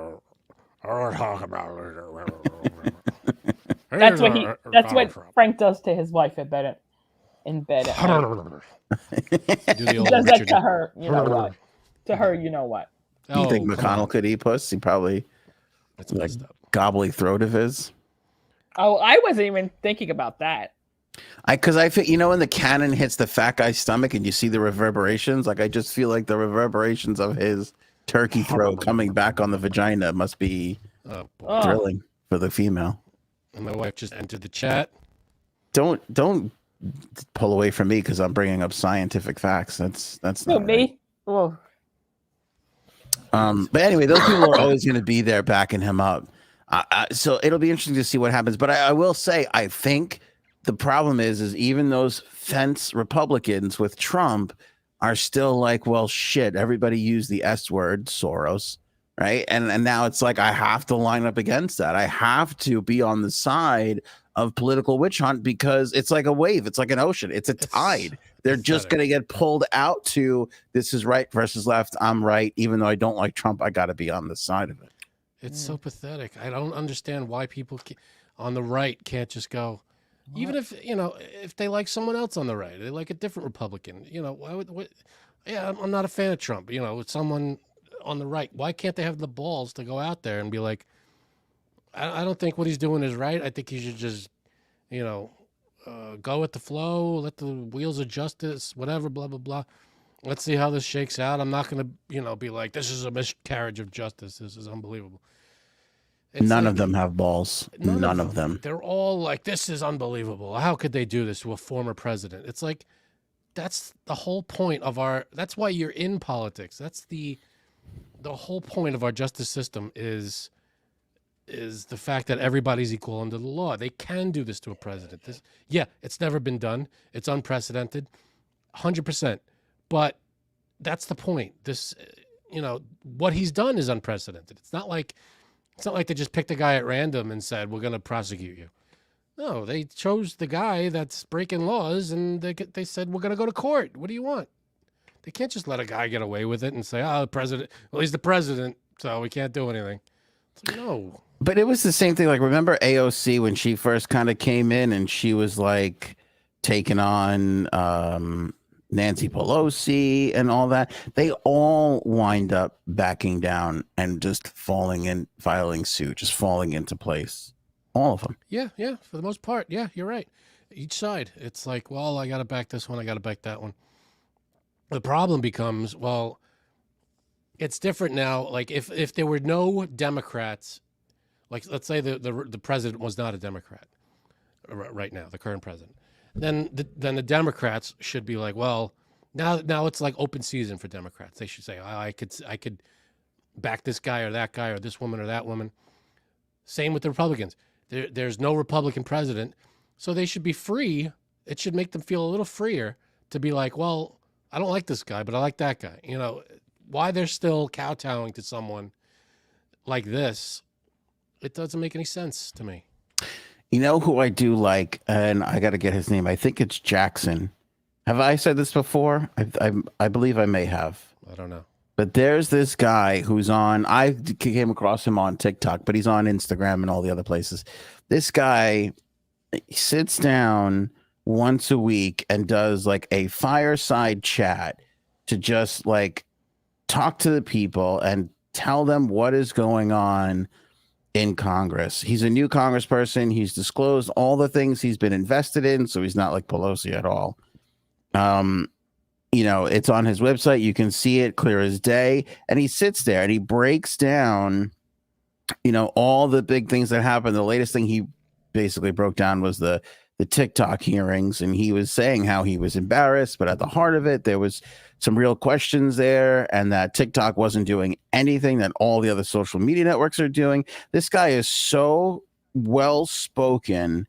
I don't want to talk about it. That's what Frank does to his wife in bed. Do the He old does that Richard. to her. You know what? To her, you know what? You think come McConnell on. could eat puss? He probably That's like messed up. gobbly throat of his. Oh, I wasn't even thinking about that. Because I feel, you know, when the cannon hits the fat guy's stomach and you see the reverberations, like I just feel like the reverberations of his turkey throat coming back on the vagina must be thrilling for the female. And my wife just entered the chat. Don't pull away from me because I'm bringing up scientific facts. That's No, not me. right. Well, But anyway, those people are always going to be there backing him up. So it'll be interesting to see what happens. But I will say, I think the problem is even those fence Republicans with Trump are still like, well, shit, everybody used the S word, Soros, right? And now it's like, I have to line up against that. I have to be on the side of political witch hunt because it's like a wave. It's like an ocean. It's a tide. They're just going to get pulled out to this is right versus left. I'm right. Even though I don't like Trump, I got to be on the side of it. It's so pathetic. I don't understand why people on the right can't just go, even if, you know, if they like someone else on the right, they like a different Republican, you know, I'm not a fan of Trump, you know, someone on the right. Why can't they have the balls to go out there and be like, I don't think what he's doing is right. I think he should just, you know, go with the flow, let the wheels of justice, whatever, blah, blah, blah. Let's see how this shakes out. I'm not going to, you know, be like, this is a miscarriage of justice. This is unbelievable. None of them have balls. None of them. They're all like, this is unbelievable. How could they do this to a former president? It's like, that's the whole point of that's why you're in politics. That's the the whole point of our justice system is the fact that everybody's equal under the law. They can do this to a president. It's never been done. It's unprecedented, 100%. But that's the point. This, what he's done is unprecedented. It's not like they just picked a guy at random and said, we're going to prosecute you. No, they chose the guy that's breaking laws, and they said, we're going to go to court. What do you want? They can't just let a guy get away with it and say, the president, well, he's the president, so we can't do anything. It's like, no. But it was the same thing. Like, remember AOC when she first kind of came in and she was like taking on Nancy Pelosi and all that? They all wind up backing down and just filing suit, just falling into place. All of them. Yeah, for the most part. Yeah, you're right. Each side. It's like, well, I got to back this one. I got to back that one. The problem becomes, well, it's different now. Like if there were no Democrats, like let's say the president was not a Democrat right now, the current president, then the Democrats should be like, well, now it's like open season for Democrats. They should say, I could back this guy or that guy or this woman or that woman. Same with the Republicans. There's no Republican president, so they should be free. It should make them feel a little freer to be like, well, I don't like this guy, but I like that guy. Why they're still kowtowing to someone like this, it doesn't make any sense to me. You know who I do like, and I got to get his name. I think it's Jackson. Have I said this before? I believe I may have. I don't know. But there's this guy who's on, I came across him on TikTok, but he's on Instagram and all the other places. This guy sits down once a week and does like a fireside chat to just like talk to the people and tell them what is going on in Congress. He's a new congressperson. He's disclosed all the things he's been invested in, so he's not like Pelosi at all. It's on his website. You can see it clear as day. And he sits there and he breaks down, all the big things that happened. The latest thing he basically broke down was the TikTok hearings. And he was saying how he was embarrassed, but at the heart of it, there was some real questions there, and that TikTok wasn't doing anything that all the other social media networks are doing. This guy is so well spoken.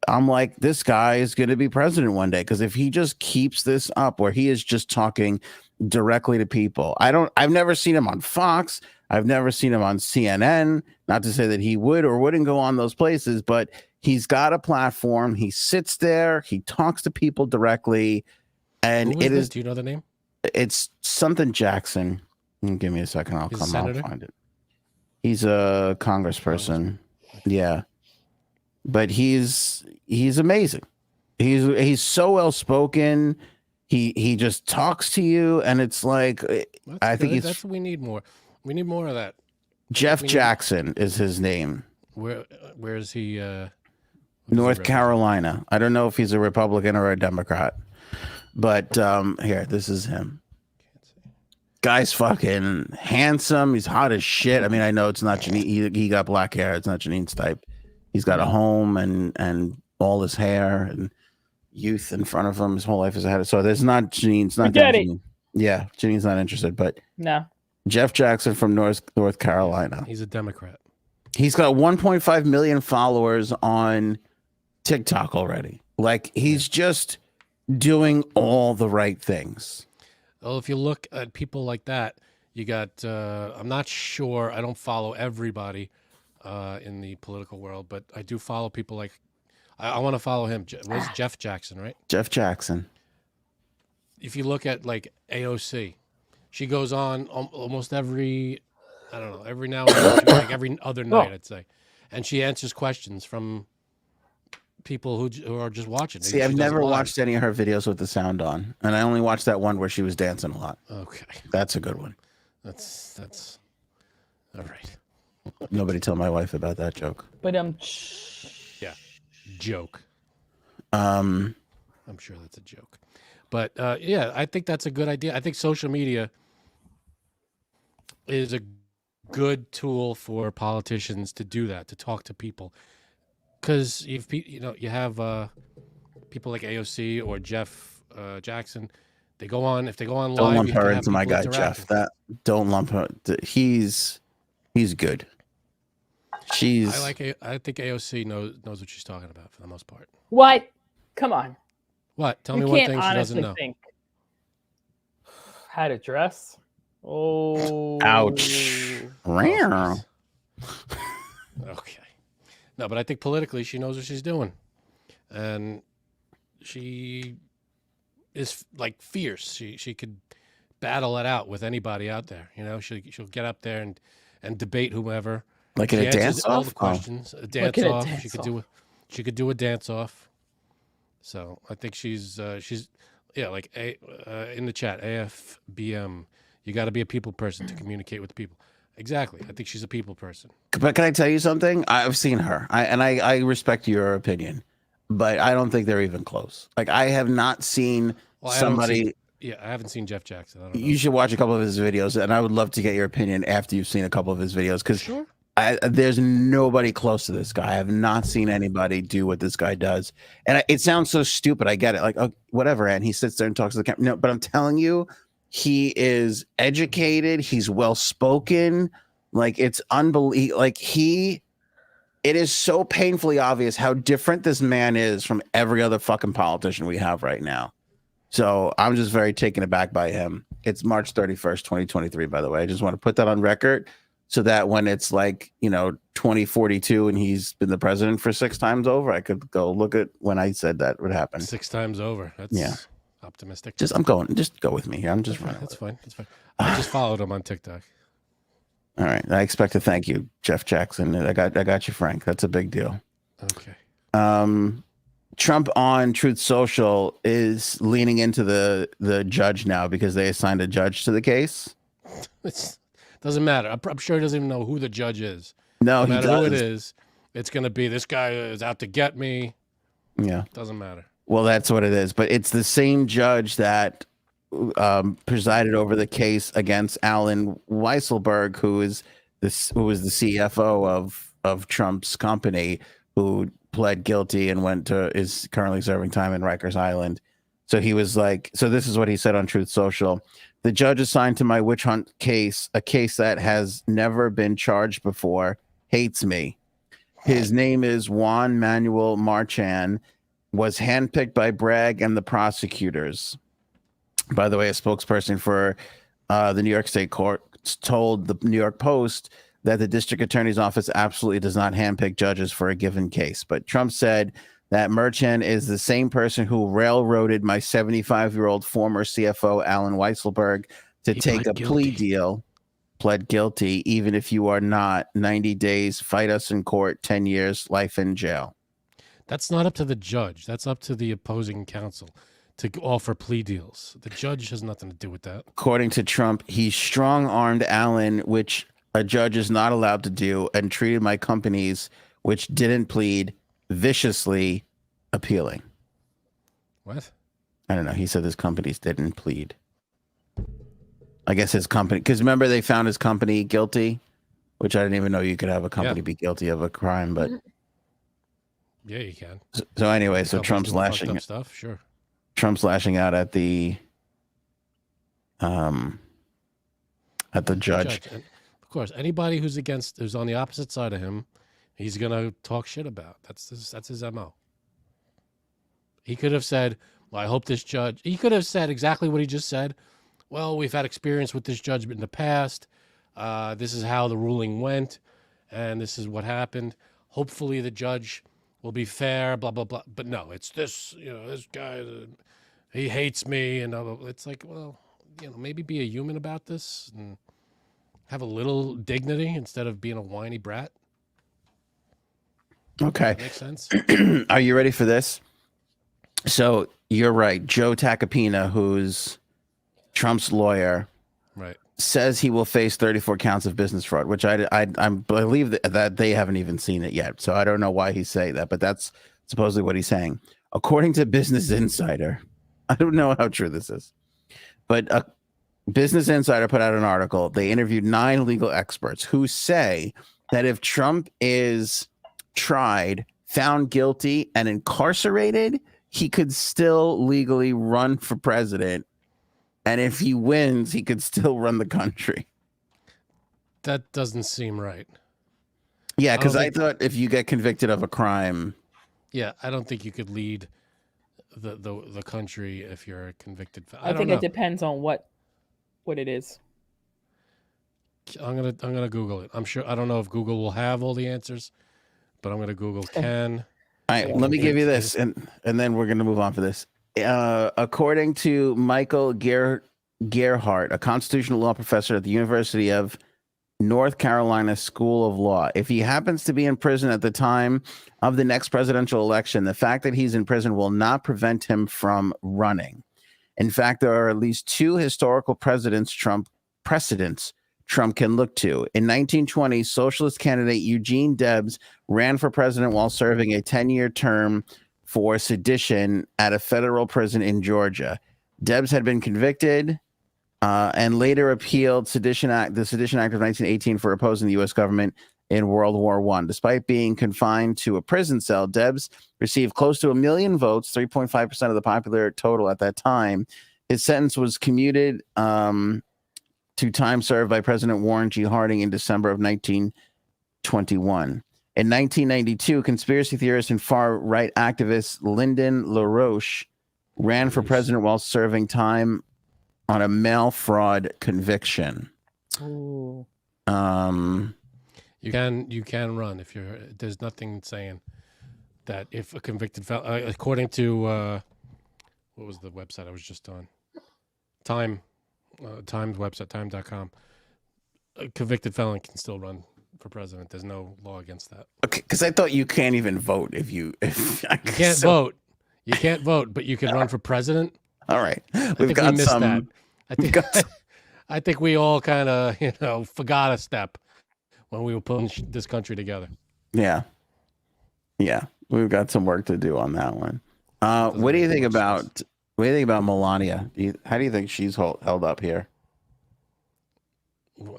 I'm like, this guy is going to be president one day, because if he just keeps this up where he is just talking directly to people, I've never seen him on Fox. I've never seen him on CNN. Not to say that he would or wouldn't go on those places, but he's got a platform. He sits there. He talks to people directly. And it is. Do you know the name? It's something Jackson. Give me a second. I'll find it. He's a congressperson. Yeah. But he's amazing. He's so well spoken. He just talks to you, and it's like I think that's what we need more. We need more of that. Jeff Jackson is his name. Where is he? North Carolina. I don't know if he's a Republican or a Democrat, but here, this is him. Guy's fucking handsome. He's hot as shit. I mean, I know it's not Janine. He got black hair. It's not Janine's type. He's got a home and all his hair and youth in front of him. His whole life is ahead of. So there's not Janine's not Janine. Yeah, Janine's not interested. But no, Jeff Jackson from North Carolina. He's a Democrat. He's got 1.5 million followers on TikTok already. Like, he's just doing all the right things. Well, if you look at people like that, you got. I'm not sure. I don't follow everybody in the political world, but I do follow people like. I want to follow him. What's Jeff Jackson, right? Jeff Jackson. If you look at like AOC, she goes on almost every. I don't know, every now and then, like every other night, I'd say, and she answers questions from people who are just watching. See, I've never watched any of her videos with the sound on, and I only watched that one where she was dancing a lot. Okay, that's a good one. That's all right. Nobody tell my wife about that joke. But yeah, joke. I'm sure that's a joke, but yeah, I think that's a good idea. I think social media is a good tool for politicians to do that, to talk to people, because you have people like AOC or Jeff Jackson. They go on if they go on Don't live. lump You can her have into my people guy, Jeff. interacting. Don't lump her. He's good. She's. I think AOC knows what she's talking about for the most part. What? Come on. What? Tell You me one can't thing she doesn't honestly know. think. How to dress? Oh. Ouch. Rare. Okay. No, but I think politically she knows what she's doing. And she is like fierce. She could battle it out with anybody out there. You know, she'll get up there and debate whoever. Like in She a answers dance all off? the questions. A dance at a off. dance She could do a dance off. So I think she's like in the chat, AFBM. You got to be a people person to communicate with people. Exactly. I think she's a people person. But can I tell you something? I've seen her. I respect your opinion, but I don't think they're even close. Like, I have not seen somebody. I haven't seen Jeff Jackson. I don't know. You should watch a couple of his videos, and I would love to get your opinion after you've seen a couple of his videos, because Sure. there's nobody close to this guy. I have not seen anybody do what this guy does. And it sounds so stupid. I get it. Like, oh, whatever. And he sits there and talks to the camera. No, but I'm telling you, he is educated. He's well-spoken. Like, it's unbelievable. Like, it is so painfully obvious how different this man is from every other fucking politician we have right now. So I'm just very taken aback by him. It's March 31st, 2023, by the way. I just want to put that on record so that when it's like, 2042 and he's been the president for 6 times over, I could go look at when I said that would happen. 6 times over. That's optimistic. Just go with me here. I'm just running. That's fine. I just followed him on TikTok. All right. I expect to thank you, Jeff Jackson. I got you, Frank. That's a big deal. Okay. Trump on Truth Social is leaning into the judge now because they assigned a judge to the case. It doesn't matter. I'm sure he doesn't even know who the judge is. No, no matter who it is, it's going to be this guy is out to get me. Yeah. Doesn't matter. Well, that's what it is. But it's the same judge that presided over the case against Alan Weisselberg, who was the CFO of Trump's company, who pled guilty and is currently serving time in Rikers Island. So he was like, so this is what he said on Truth Social. The judge assigned to my witch hunt case, a case that has never been charged before, hates me. His name is Juan Manuel Marchand, was handpicked by Bragg and the prosecutors. By the way, a spokesperson for the New York State Court told the New York Post that the district attorney's office absolutely does not handpick judges for a given case. But Trump said that Merchant is the same person who railroaded my 75-year-old former CFO, Alan Weisselberg, to take a plea deal, pled guilty, even if you are not, 90 days, fight us in court, 10 years, life in jail. That's not up to the judge. That's up to the opposing counsel to offer plea deals. The judge has nothing to do with that. According to Trump, he strong-armed Alan, which a judge is not allowed to do, and treated my companies, which didn't plead, viciously appealing. What? I don't know. He said his companies didn't plead. I guess his company, because remember they found his company guilty, which I didn't even know you could have a company be guilty of a crime, but yeah, you can. So anyway, so Trump's lashing stuff. Sure. Trump's lashing out at the judge. And of course, anybody who's on the opposite side of him, he's gonna talk shit about. That's his MO. He could have said, well, I hope this judge, he could have said exactly what he just said. Well, we've had experience with this judge in the past. This is how the ruling went, and this is what happened. Hopefully the judge will be fair, blah, blah, blah. But no, it's this, this guy, he hates me. And it's like, well, maybe be a human about this and have a little dignity instead of being a whiny brat. Okay. That makes sense. Are you ready for this? So you're right. Joe Tacopina, who's Trump's lawyer, right, says he will face 34 counts of business fraud, which I believe that they haven't even seen it yet. So I don't know why he's saying that, but that's supposedly what he's saying. According to Business Insider, I don't know how true this is, but Business Insider put out an article. They interviewed 9 legal experts who say that if Trump is tried, found guilty, and incarcerated, he could still legally run for president And if he wins, he could still run the country. That doesn't seem right. Yeah, because I thought if you get convicted of a crime. Yeah, I don't think you could lead the country if you're a convicted. I think it depends on what it is. I'm gonna Google it. I'm sure. I don't know if Google will have all the answers, but I'm gonna Google can. All right, let me give you this, and then we're gonna move on for this. According to Michael Gerhardt, a constitutional law professor at the University of North Carolina School of Law, if he happens to be in prison at the time of the next presidential election, the fact that he's in prison will not prevent him from running. In fact, there are at least 2 historical precedents Trump can look to. In 1920, socialist candidate Eugene Debs ran for president while serving a 10-year term for sedition at a federal prison in Georgia. Debs had been convicted and later appealed the Sedition Act of 1918 for opposing the U.S. government in World War I. Despite being confined to a prison cell, Debs received close to 1 million votes, 3.5% of the popular total at that time. His sentence was commuted to time served by President Warren G. Harding in December of 1921. In 1992, conspiracy theorist and far-right activist Lyndon LaRoche ran for president while serving time on a mail fraud conviction. Ooh. You can run if you're. There's nothing saying that if a convicted felon, according to what was the website I was just on, Time's website, time.com, a convicted felon can still run for president. There's no law against that. Okay, because I thought you can't even vote if you can't vote. You can't vote, but you can run for president. All right, I think we missed that. I think we all kind of forgot a step when we were putting this country together. Yeah, we've got some work to do on that one. What do you think about Melania? How do you think she's held up here?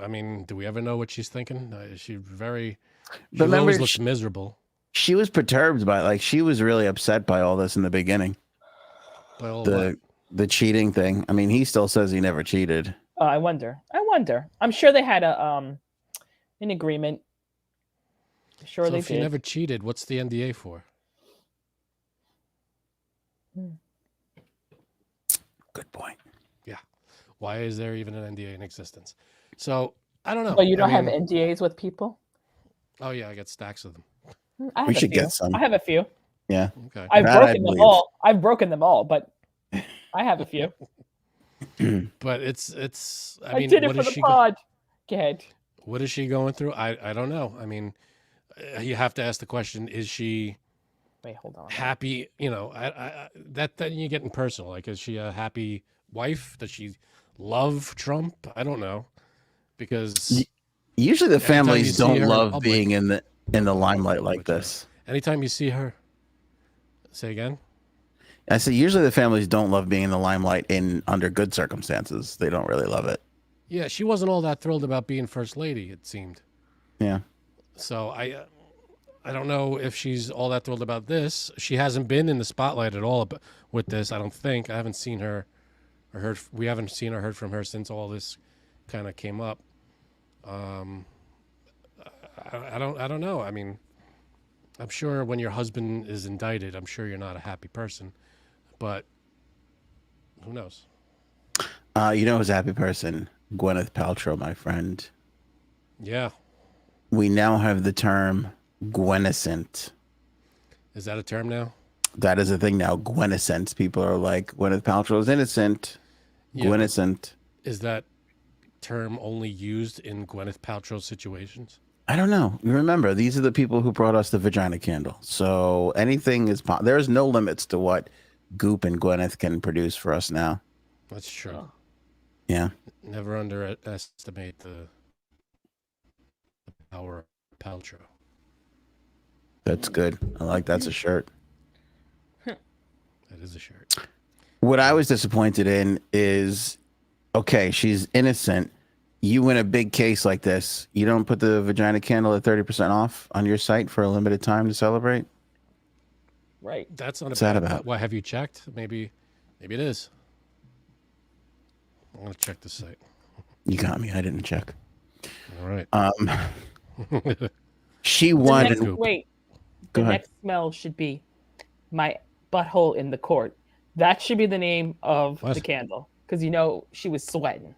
I mean, do we ever know what she's thinking? She Remember, always looks miserable. She was perturbed by, she was really upset by all this in the beginning. By all the cheating thing. I mean, he still says he never cheated. I wonder. I'm sure they had an agreement. Sure, so they if did. She never cheated, what's the NDA for? Good point. Yeah. Why is there even an NDA in existence? So I don't know. Well, you don't have NDAs with people? Oh yeah, I got stacks of them. We should get some. I have a few. Yeah. Okay. I've broken them all. I've broken them all, but I have a few. But it's. I mean, did it for the pod. Go ahead. What is she going through? I don't know. I mean, you have to ask the question: is she? Wait, hold on. Happy? That you get in personal. Like, is she a happy wife? Does she love Trump? I don't know, because usually the families don't love being in the limelight like this. Anytime you see her, say again. I said usually the families don't love being in the limelight under good circumstances. They don't really love it. Yeah, she wasn't all that thrilled about being first lady, it seemed. Yeah. So I don't know if she's all that thrilled about this. She hasn't been in the spotlight at all with this, I don't think. I haven't seen her or heard. We haven't seen or heard from her since all this kind of came up. I don't know. I mean, I'm sure when your husband is indicted, I'm sure you're not a happy person, but who knows? You know who's a happy person? Gwyneth Paltrow, my friend. Yeah. We now have the term Gwenescent. Is that a term now? That is a thing now. Gwenescent. People are like, Gwyneth Paltrow is innocent. Yeah, Gwenescent. Is that term only used in Gwyneth Paltrow situations? I don't know. Remember, these are the people who brought us the vagina candle. So anything is possible. There's no limits to what Goop and Gwyneth can produce for us now. That's true. Yeah. Never underestimate the power of Paltrow. That's good. I like that's a shirt. That is a shirt. What I was disappointed in is, okay, she's innocent. You win a big case like this. You don't put the vagina candle at 30% off on your site for a limited time to celebrate? Right. That's not What's that about? What have you checked? Maybe it is. I'm gonna check the site. You got me. I didn't check. All right. She won. Wait. Go The ahead. next smell should be my butthole in the court. That should be the name of the candle, because she was sweating.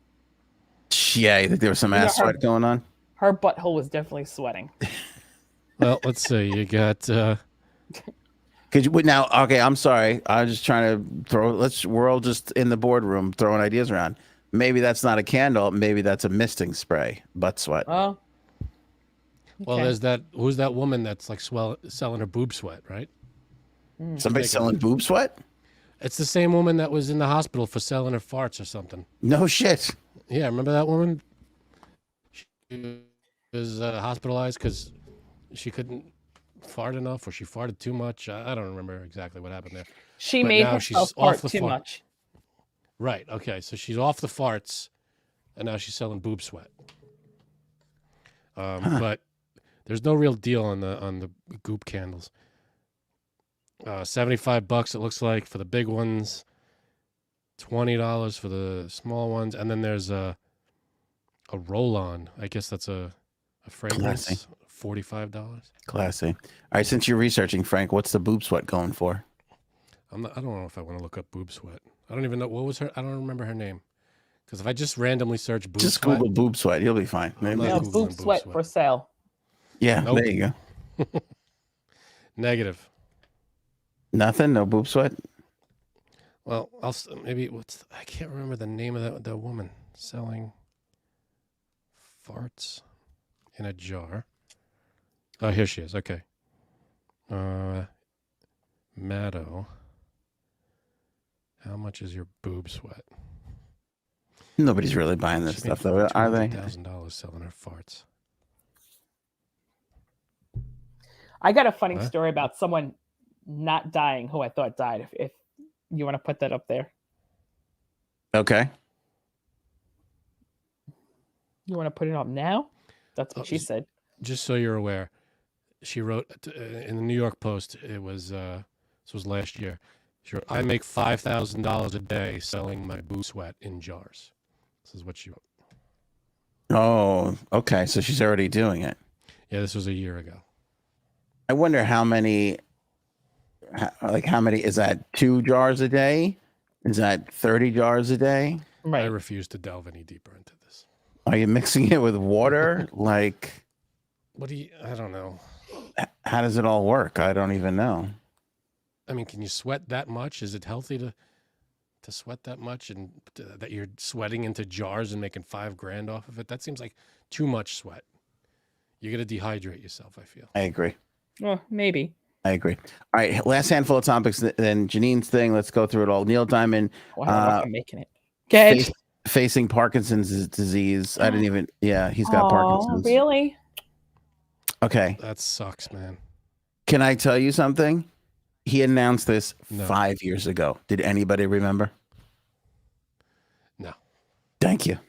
Yeah, you think there was some ass sweat going on? Her butthole was definitely sweating. Well, let's see. You got. Could you now? Okay, I'm sorry. I was just trying to throw. We're all just in the boardroom throwing ideas around. Maybe that's not a candle. Maybe that's a misting spray. Butt sweat. Oh. Well, there's that. Who's that woman that's like selling her boob sweat, right? Somebody selling boob sweat? It's the same woman that was in the hospital for selling her farts or something. No shit. Yeah, remember that woman? She was hospitalized because she couldn't fart enough, or she farted too much. I don't remember exactly what happened there. She made herself fart too much. Right. Okay. So she's off the farts, and now she's selling boob sweat. But there's no real deal on the goop candles. $75 it looks like for the big ones. $20 for the small ones, and then there's a roll-on. I guess that's a fragrance. Classy. $45. Classy. All right, since you're researching, Frank, what's the boob sweat going for? I don't know if I want to look up boob sweat. I don't even know what was her. I don't remember her name. Because if I just randomly search boob just sweat, Google boob sweat, you'll be fine. Maybe. No, boob sweat for sale. Yeah, Nope. there you go. Negative. Nothing. No boob sweat. Well, I can't remember the name of the woman selling farts in a jar. Oh, here she is. Okay. Maddo. How much is your boob sweat? Nobody's really buying this stuff, though, are they? $2,000 selling her farts. I got a funny story about someone not dying who I thought died. If you want to put that up there. Okay. You want to put it up now? That's what she said. Just so you're aware, she wrote in the New York Post. It was this was last year. She wrote, "I make $5,000 a day selling my boob sweat in jars." This is what she wrote. Oh, okay. So she's already doing it. Yeah, this was a year ago. I wonder how many is that 2 jars a day? Is that 30 jars a day? Right. I refuse to delve any deeper into this. Are you mixing it with water? Like, I don't know. How does it all work? I don't even know. I mean, can you sweat that much? Is it healthy to sweat that much, and that you're sweating into jars and making $5,000 off of it? That seems like too much sweat. You're going to dehydrate yourself, I feel. I agree. Well, maybe. I agree. All right, last handful of topics. Then Janine's thing. Let's go through it all. Neil Diamond. I'm making it. Good. Facing Parkinson's disease. I didn't even. Yeah, he's got Parkinson's. Really? Okay. That sucks, man. Can I tell you something? He announced this 5 years ago. Did anybody remember? No. Thank you.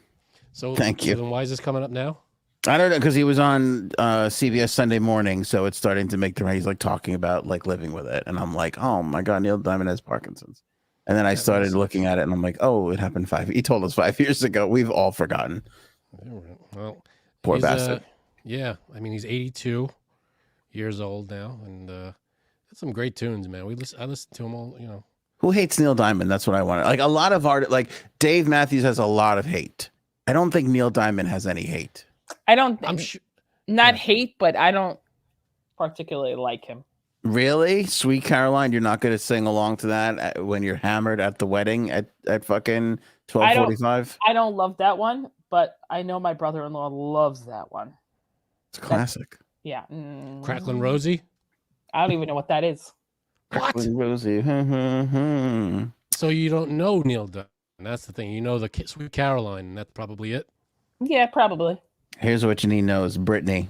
Thank you. Then why is this coming up now? I don't know, because he was on CBS Sunday Morning, so it's starting to make the round. He's like talking about like living with it, and I'm like, oh my god, Neil Diamond has Parkinson's. And then I started looking at it, and I'm like, oh, it happened He told us 5 years ago. We've all forgotten. Well, poor bastard. Yeah, I mean, he's 82 years old now, and got some great tunes, man. I listen to him all, you know. Who hates Neil Diamond? That's what I want. Like a lot of art, like Dave Matthews has a lot of hate. I don't think Neil Diamond has any hate. I don't. I'm sure. Not hate, but I don't particularly like him. Really? Sweet Caroline, you're not going to sing along to that when you're hammered at the wedding at fucking 12:45? I don't love that one, but I know my brother-in-law loves that one. It's a classic. Yeah. Cracklin' Rosie? I don't even know what that is. What? Rosie. So you don't know Neil Diamond. That's the thing. You know the Sweet Caroline, and that's probably it? Yeah, probably. Here's what Janine knows. Britney.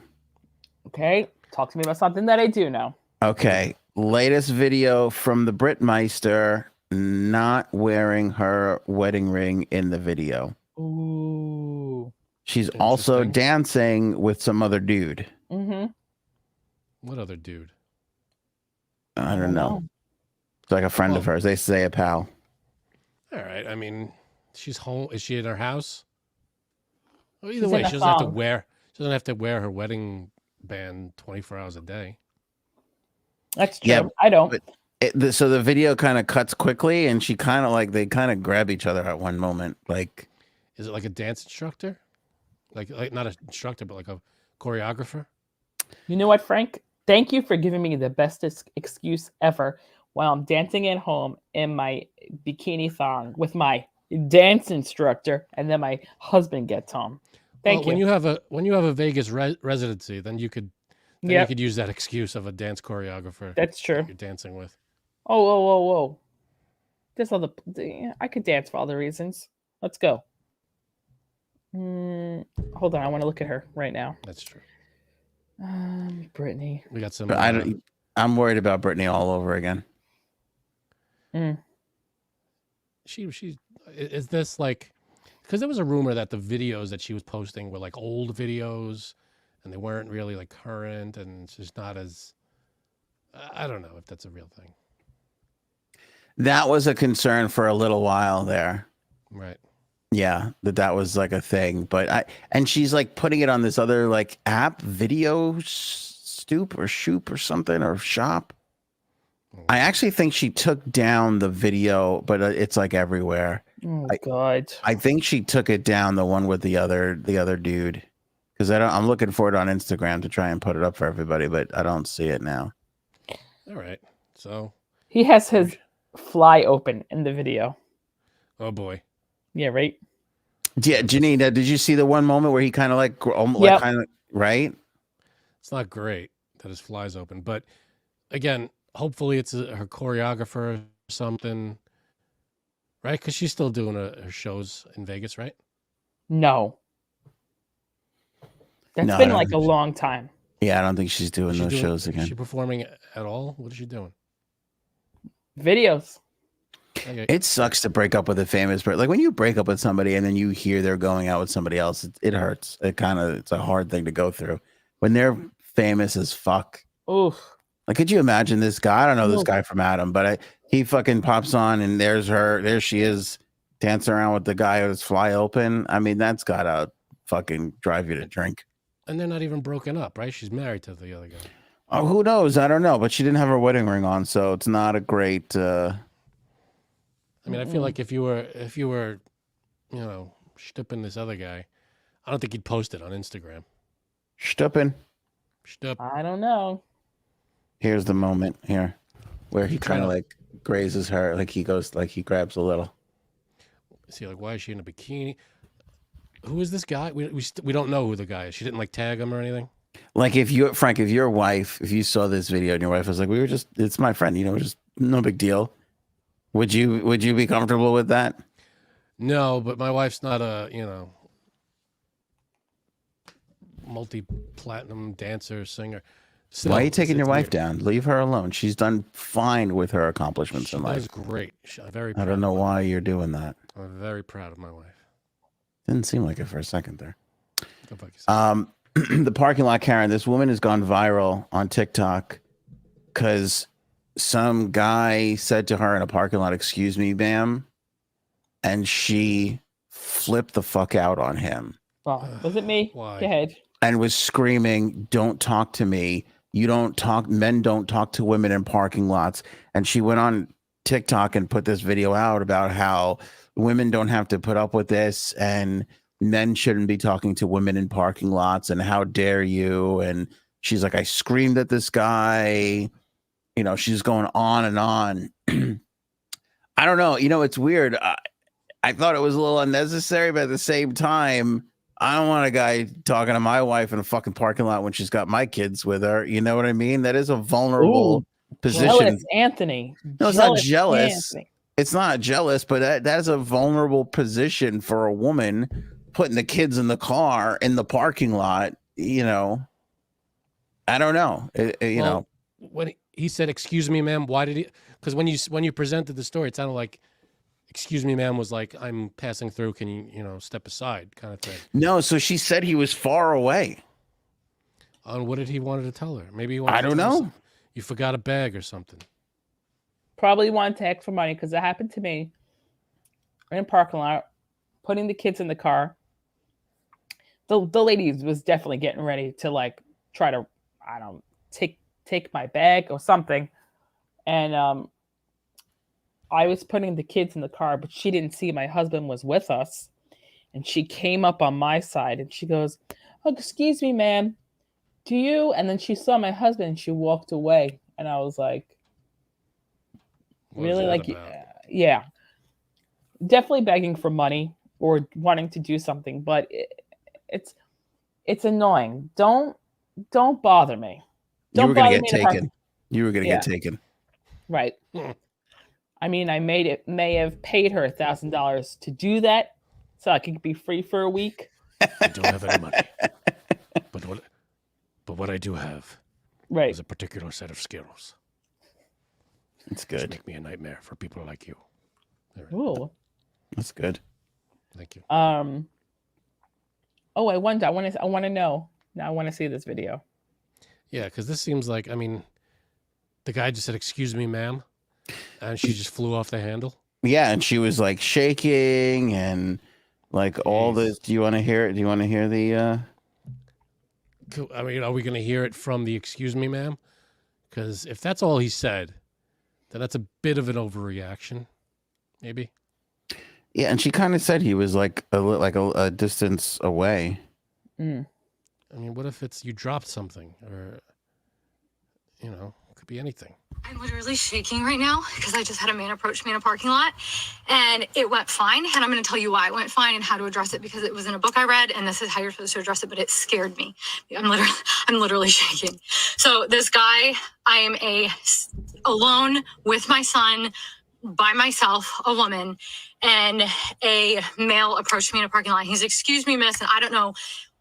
Okay. Talk to me about something that I do know. Okay. Latest video from the Britmeister not wearing her wedding ring in the video. Ooh. She's also dancing with some other dude. Mm-hmm. What other dude? I don't know. It's like a friend of hers. They say a pal. All right. I mean, She's home. Is she in her house? Well, either She's way, in a she doesn't have to thong. wear. She doesn't have to wear her wedding band 24 hours a day. That's true. Yeah, I don't. but so the video kind of cuts quickly, and she kind of like they kind of grab each other at one moment. Like, is it like a dance instructor? Like not an instructor, but like a choreographer? You know what, Frank? Thank you for giving me the bestest excuse ever while I'm dancing at home in my bikini thong with my dance instructor, and then my husband gets home. Thank you. When you have a Vegas residency, then you could use that excuse of a dance choreographer. That's true. That you're dancing with. Oh, whoa. There's I could dance for other reasons. Let's go. Hold on, I want to look at her right now. That's true. Britney. We got some. I'm worried about Britney all over again. She is this like, because there was a rumor that the videos that she was posting were like old videos, and they weren't really like current, and it's just not as. I don't know if that's a real thing. That was a concern for a little while there. Right. Yeah, that was like a thing, but she's like putting it on this other like app, Video Stoop or Shoop or something, or Shop. I actually think she took down the video, but it's like everywhere. Oh God! I think she took it down, the one with the other dude, because I'm looking for it on Instagram to try and put it up for everybody, but I don't see it now. All right, so he has his fly open in the video. Oh boy. Yeah, right. Yeah, Janine, did you see the one moment where he kind of like right? It's not great that his fly's open, but again, hopefully it's her choreographer or something, right? Because she's still doing her shows in Vegas, right? No, that's been like a long time. Yeah, I don't think she's doing those shows again. Is she performing at all? What is she doing? Videos. Okay. It sucks to break up with a famous person. Like when you break up with somebody and then you hear they're going out with somebody else, it hurts. It's a hard thing to go through when they're famous as fuck. Oof. Like, could you imagine this guy? I don't know this guy from Adam, but he fucking pops on and there she is dancing around with the guy with his fly open. I mean, that's gotta fucking drive you to drink. And they're not even broken up, right? She's married to the other guy. Oh, who knows? I don't know, but she didn't have her wedding ring on, so it's not a great. I mean, I feel like if you were, stupping this other guy, I don't think he'd post it on Instagram. Stupping. I don't know. Here's the moment here where he kind of like grazes her, like he grabs a little. See, like, why is she in a bikini? Who is this guy? We don't know who the guy is. She didn't like tag him or anything. Like if your wife, if you saw this video and your wife was like, it's my friend, just no big deal. Would you be comfortable with that? No, but my wife's not a, multi-platinum dancer, singer. Still, why are you taking your wife down? Leave her alone. She's done fine with her accomplishments in life. She's great. I don't know why you're doing that. I'm very proud of my wife. Didn't seem like it for a second there. The parking lot, Karen, this woman has gone viral on TikTok because some guy said to her in a parking lot, "Excuse me, ma'am," and she flipped the fuck out on him. Oh, was it me? Why? Go ahead. And was screaming, "Don't talk to me. Men don't talk to women in parking lots." And she went on TikTok and put this video out about how women don't have to put up with this and men shouldn't be talking to women in parking lots and how dare you. And she's like, I screamed at this guy. She's going on and on. I don't know. It's weird. I thought it was a little unnecessary, but at the same time, I don't want a guy talking to my wife in a fucking parking lot when she's got my kids with her. You know what I mean? That is a vulnerable position. Jealous Anthony. No, it's not jealous. Anthony. It's not jealous, but that is a vulnerable position for a woman putting the kids in the car in the parking lot. I don't know. When he said, "Excuse me, ma'am," why did he? Because when you presented the story, it sounded like, "Excuse me, ma'am," was like, "I'm passing through. Can you step aside?" kind of thing. No, so she said he was far away. And what did he wanted to tell her? Maybe he I don't know. You forgot a bag or something. Probably wanted to ask for money because it happened to me in a parking lot putting the kids in the car. The lady was definitely getting ready to like try to, I don't take my bag or something. And I was putting the kids in the car, but she didn't see my husband was with us. And she came up on my side and she goes, "Oh, excuse me, ma'am. Do you?" And then she saw my husband and she walked away. And I was like, really? Like, yeah, definitely begging for money or wanting to do something, but it's annoying. Don't bother me. You were going to get taken. You were going to get taken. Right. I mean, I may have paid her $1,000 to do that so I could be free for a week. I don't have any money. But what I do have is a particular set of skills. It's good. Which make me a nightmare for people like you. Ooh. That's good. Thank you. Oh, I want to know. Now I want to see this video. Yeah, because this seems like, I mean, the guy just said, "Excuse me, ma'am," and she just flew off the handle. Yeah, and she was like shaking and like all this. Do you want to hear it? Do you want to hear the? I mean, are we going to hear it from the "excuse me, ma'am"? Because if that's all he said, then that's a bit of an overreaction, maybe. Yeah, and she kind of said he was like a distance away. Mm. I mean, what if it's you dropped something, or it could be anything. I'm literally shaking right now because I just had a man approach me in a parking lot and it went fine. And I'm going to tell you why it went fine and how to address it, because it was in a book I read and this is how you're supposed to address it, but it scared me. I'm literally shaking. So this guy, I am alone with my son, by myself, a woman, and a male approached me in a parking lot. He's, "Excuse me, miss," and I don't know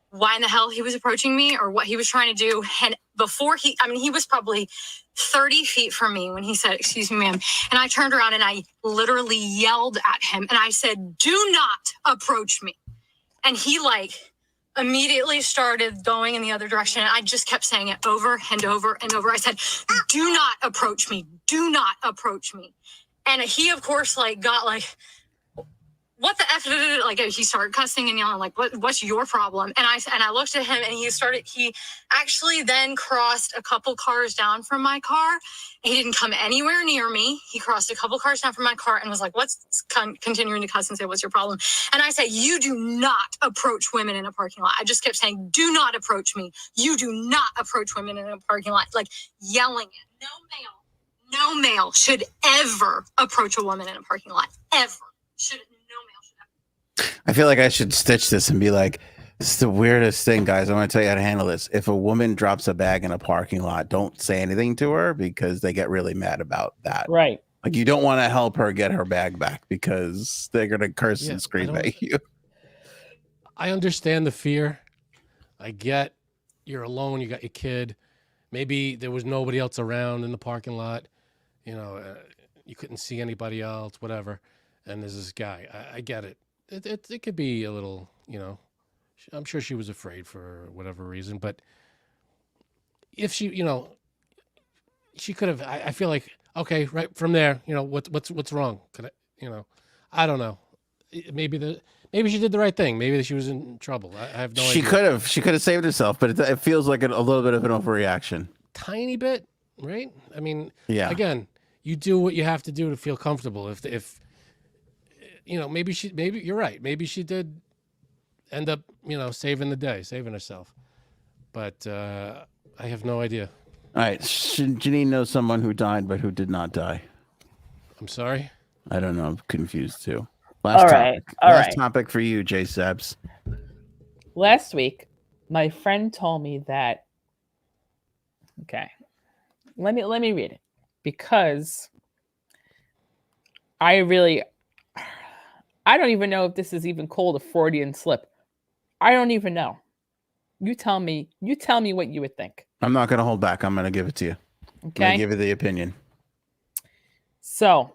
why in the hell he was approaching me or what he was trying to do. And before he was probably 30 feet from me when he said, "Excuse me, ma'am." And I turned around and I literally yelled at him and I said, "Do not approach me." And he immediately started going in the other direction. And I just kept saying it over and over and over. I said, "Do not approach me. Do not approach me." And he, of course, got "What the F?" He started cussing and yelling, "What's your problem?" And I looked at him and he actually then crossed a couple cars down from my car. He didn't come anywhere near me. He crossed a couple cars down from my car and was like, continuing to cuss and say, "What's your problem?" And I said, "You do not approach women in a parking lot." I just kept saying, "Do not approach me. You do not approach women in a parking lot," yelling it. No male should ever approach a woman in a parking lot. Ever. I feel like I should stitch this and be like, "This is the weirdest thing, guys. I'm going to tell you how to handle this. If a woman drops a bag in a parking lot, don't say anything to her because they get really mad about that." Right. You don't want to help her get her bag back because they're going to curse and scream at you. I understand the fear. I get you're alone. You got your kid. Maybe there was nobody else around in the parking lot. You couldn't see anybody else, whatever. And there's this guy. I get it. It could be a little, I'm sure she was afraid for whatever reason. But if she, she could have. I feel like, okay, right from there, what's wrong? Could I, I don't know. Maybe she did the right thing. Maybe she was in trouble. I have no idea. She could have saved herself, but it feels like a little bit of an overreaction. Tiny bit, right? I mean, yeah. Again, you do what you have to do to feel comfortable. If maybe you're right. Maybe she did end up, saving the day, saving herself. But I have no idea. All right. Janine knows someone who died, but who did not die. I'm sorry? I don't know. I'm confused too. Last topic for you, Jay Sebs. Last week, my friend told me that. Okay. Let me read it because I don't even know if this is even called a Freudian slip. I don't even know. You tell me what you would think. I'm not going to hold back. I'm going to give it to you. Okay. I'm going to give you the opinion. So,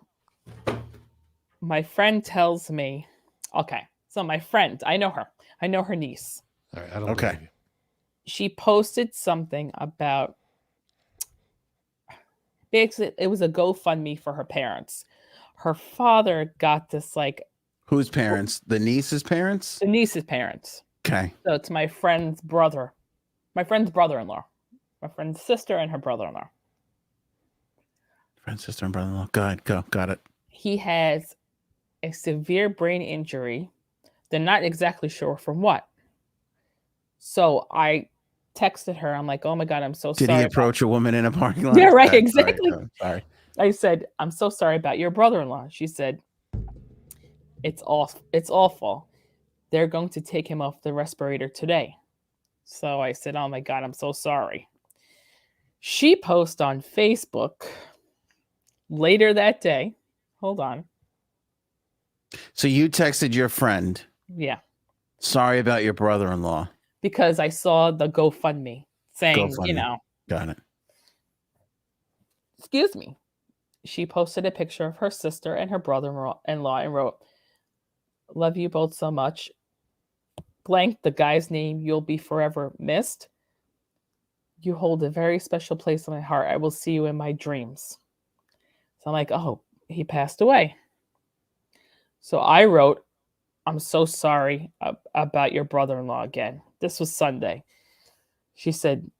my friend tells me, okay. So my friend, I know her niece. All right. I don't believe you. She posted something about, basically, it was a GoFundMe for her parents. Her father got this Whose parents? The niece's parents? The niece's parents. Okay. So it's my friend's brother. My friend's brother-in-law. My friend's sister and her brother-in-law. Friend, sister, and brother-in-law. Go ahead. Go. Got it. He has a severe brain injury. They're not exactly sure from what. So I texted her. I'm like, oh my God, I'm so sorry. Did he approach a woman in a parking lot? Yeah, right, Okay, exactly. Sorry. I said, I'm so sorry about your brother-in-law. She said, it's awful. They're going to take him off the respirator today. So I said, oh my God, I'm so sorry. She posted on Facebook later that day. Hold on. So you texted your friend. Yeah. Sorry about your brother-in-law. Because I saw the GoFundMe saying, GoFundMe. you know. Got it. Excuse me. She posted a picture of her sister and her brother-in-law and wrote, love you both so much. Blank the guy's name, you'll be forever missed. You hold a very special place in my heart. I will see you in my dreams. So I'm like, oh, he passed away. So I wrote, I'm so sorry about your brother-in-law again. This was Sunday. She said,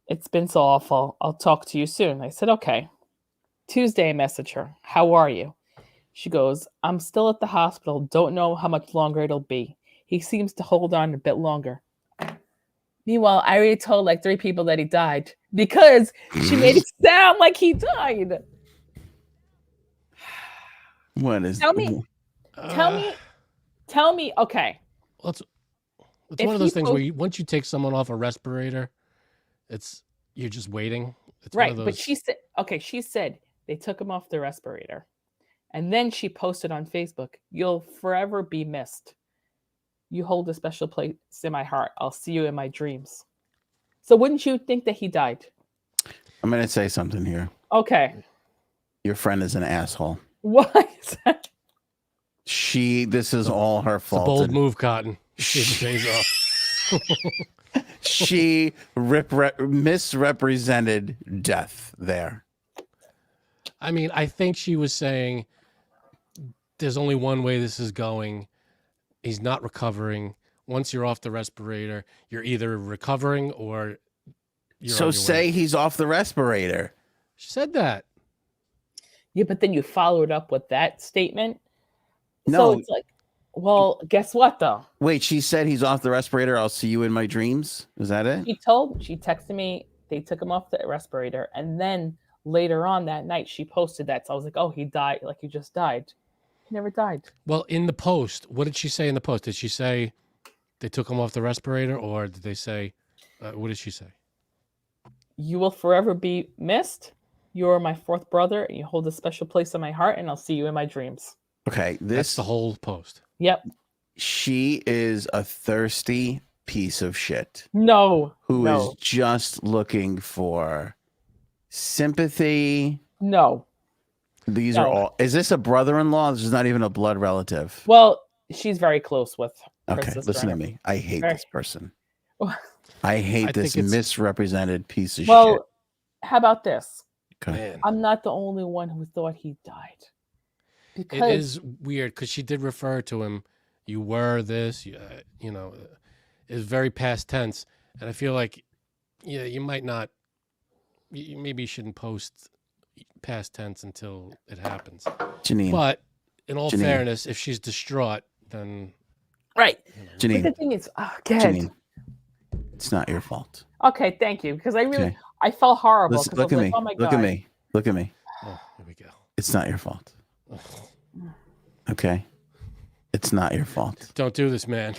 it's been so awful. I'll talk to you soon. I said, okay. Tuesday, I messaged her. How are you? She goes, I'm still at the hospital. Don't know how much longer it'll be. He seems to hold on a bit longer. Meanwhile, I already told like 3 people that he died because she made it sound like he died. What is? Tell me. Okay. Well, it's one of those things where once you take someone off a respirator, you're just waiting. It's right. One of those... But she said they took him off the respirator. And then she posted on Facebook, you'll forever be missed. You hold a special place in my heart. I'll see you in my dreams. So wouldn't you think that he died? I'm going to say something here. Okay. Your friend is an asshole. What? This is all her fault. It's a bold move, Cotton. Days off. She misrepresented death there. I mean, I think she was saying there's only one way this is going. He's not recovering. Once you're off the respirator, you're either recovering or you're So on your say way. he's off the respirator. She said that. Yeah, but then you followed up with that statement. No. So it's like, well, guess what though? Wait, she said he's off the respirator. I'll see you in my dreams. Is that it? She texted me, they took him off the respirator. And then later on that night, she posted that. So I was like, oh, he died. Like he just died. He never died. Well, in the post, what did she say in the post? Did she say they took him off the respirator, or did they say, what did she say? You will forever be missed. You are my 4th brother, and you hold a special place in my heart, and I'll see you in my dreams. Okay, That's the whole post. Yep. She is a thirsty piece of shit. No. Who is just looking for sympathy. No. These are all. Is this a brother-in-law? This is not even a blood relative. Well, she's very close with her Okay, sister. listen to me. I hate this person. Well, I hate this misrepresented piece of shit. Well, how about this? Okay. I'm not the only one who thought he died. It is weird because she did refer to him. You were this, you know, is very past tense. And I feel like, yeah, you might not, maybe you shouldn't post past tense until it happens. Janine. But in all fairness, if she's distraught, then. Right. You know. But Janine. the thing is, Janine, it's not your fault. Okay, thank you. Because I felt horrible. Listen, look at me. Oh my God. Look at me. Look at me. Oh, here we go. It's not your fault. Okay? It's not your fault. Don't do this, man.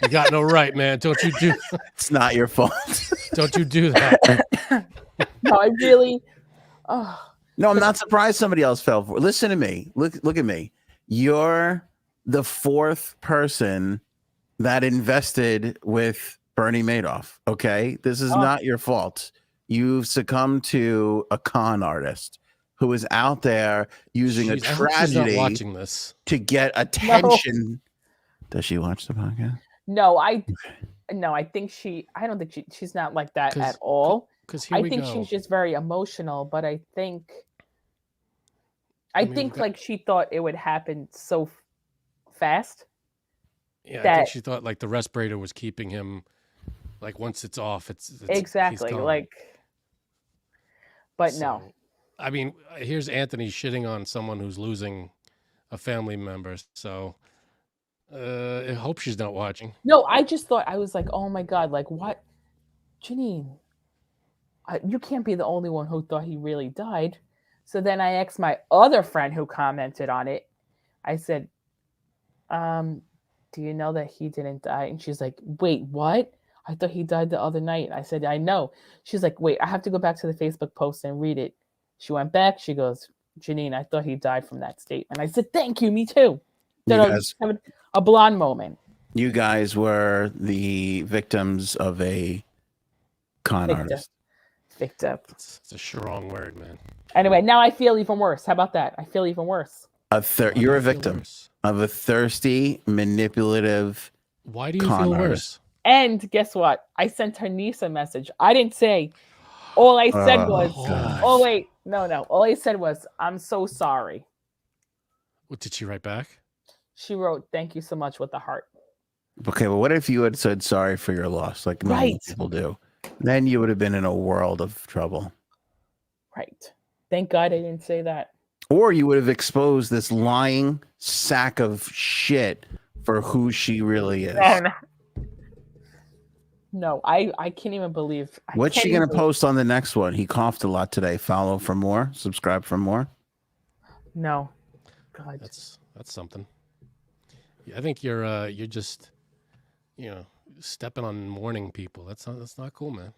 You got no right, man. Don't you do It's not your fault. Don't you do that. No, I really No, I'm not surprised somebody else fell for it. Listen to me. Look at me. You're the 4th person that invested with Bernie Madoff. Okay? This is not your fault. You've succumbed to a con artist who is out there using a tragedy watching this to get attention. No. Does she watch the podcast? No, I think I don't think she's not like that at all. I think she's just very emotional, but I think like she thought it would happen so fast. Yeah, I That think she thought like the respirator was keeping him. Like once it's off, it's exactly he's gone. like. But no. So, I mean, here's Anthony shitting on someone who's losing a family member. So, I hope she's not watching. No, I just thought, I was like, oh my God, like what? Janine, you can't be the only one who thought he really died. So then I asked my other friend who commented on it. I said, do you know that he didn't die? And she's like, wait, what? I thought he died the other night. I said, I know. She's like, wait, I have to go back to the Facebook post and read it. She went back. She goes, Janine, I thought he died from that statement. I said, thank you. Me too. Then I was having a blonde moment. You guys were the victims of a con artist. Victim. It's a strong word, man. Anyway, now I feel even worse. How about that? I feel even worse. You're a victim of a thirsty, manipulative. Why do you feel worse? And guess what? I sent her niece a message. I didn't say. All I said was, oh wait, no. All I said was, I'm so sorry. What did she write back? She wrote, thank you so much with the heart. Okay, well, what if you had said sorry for your loss, like many people do? Then you would have been in a world of trouble. Right. Thank God I didn't say that. Or you would have exposed this lying sack of shit for who she really is. No, I can't even believe. What's she going to post on the next one? He coughed a lot today. Follow for more. Subscribe for more. No. God. That's something. I think you're just, stepping on mourning people. That's not cool, man.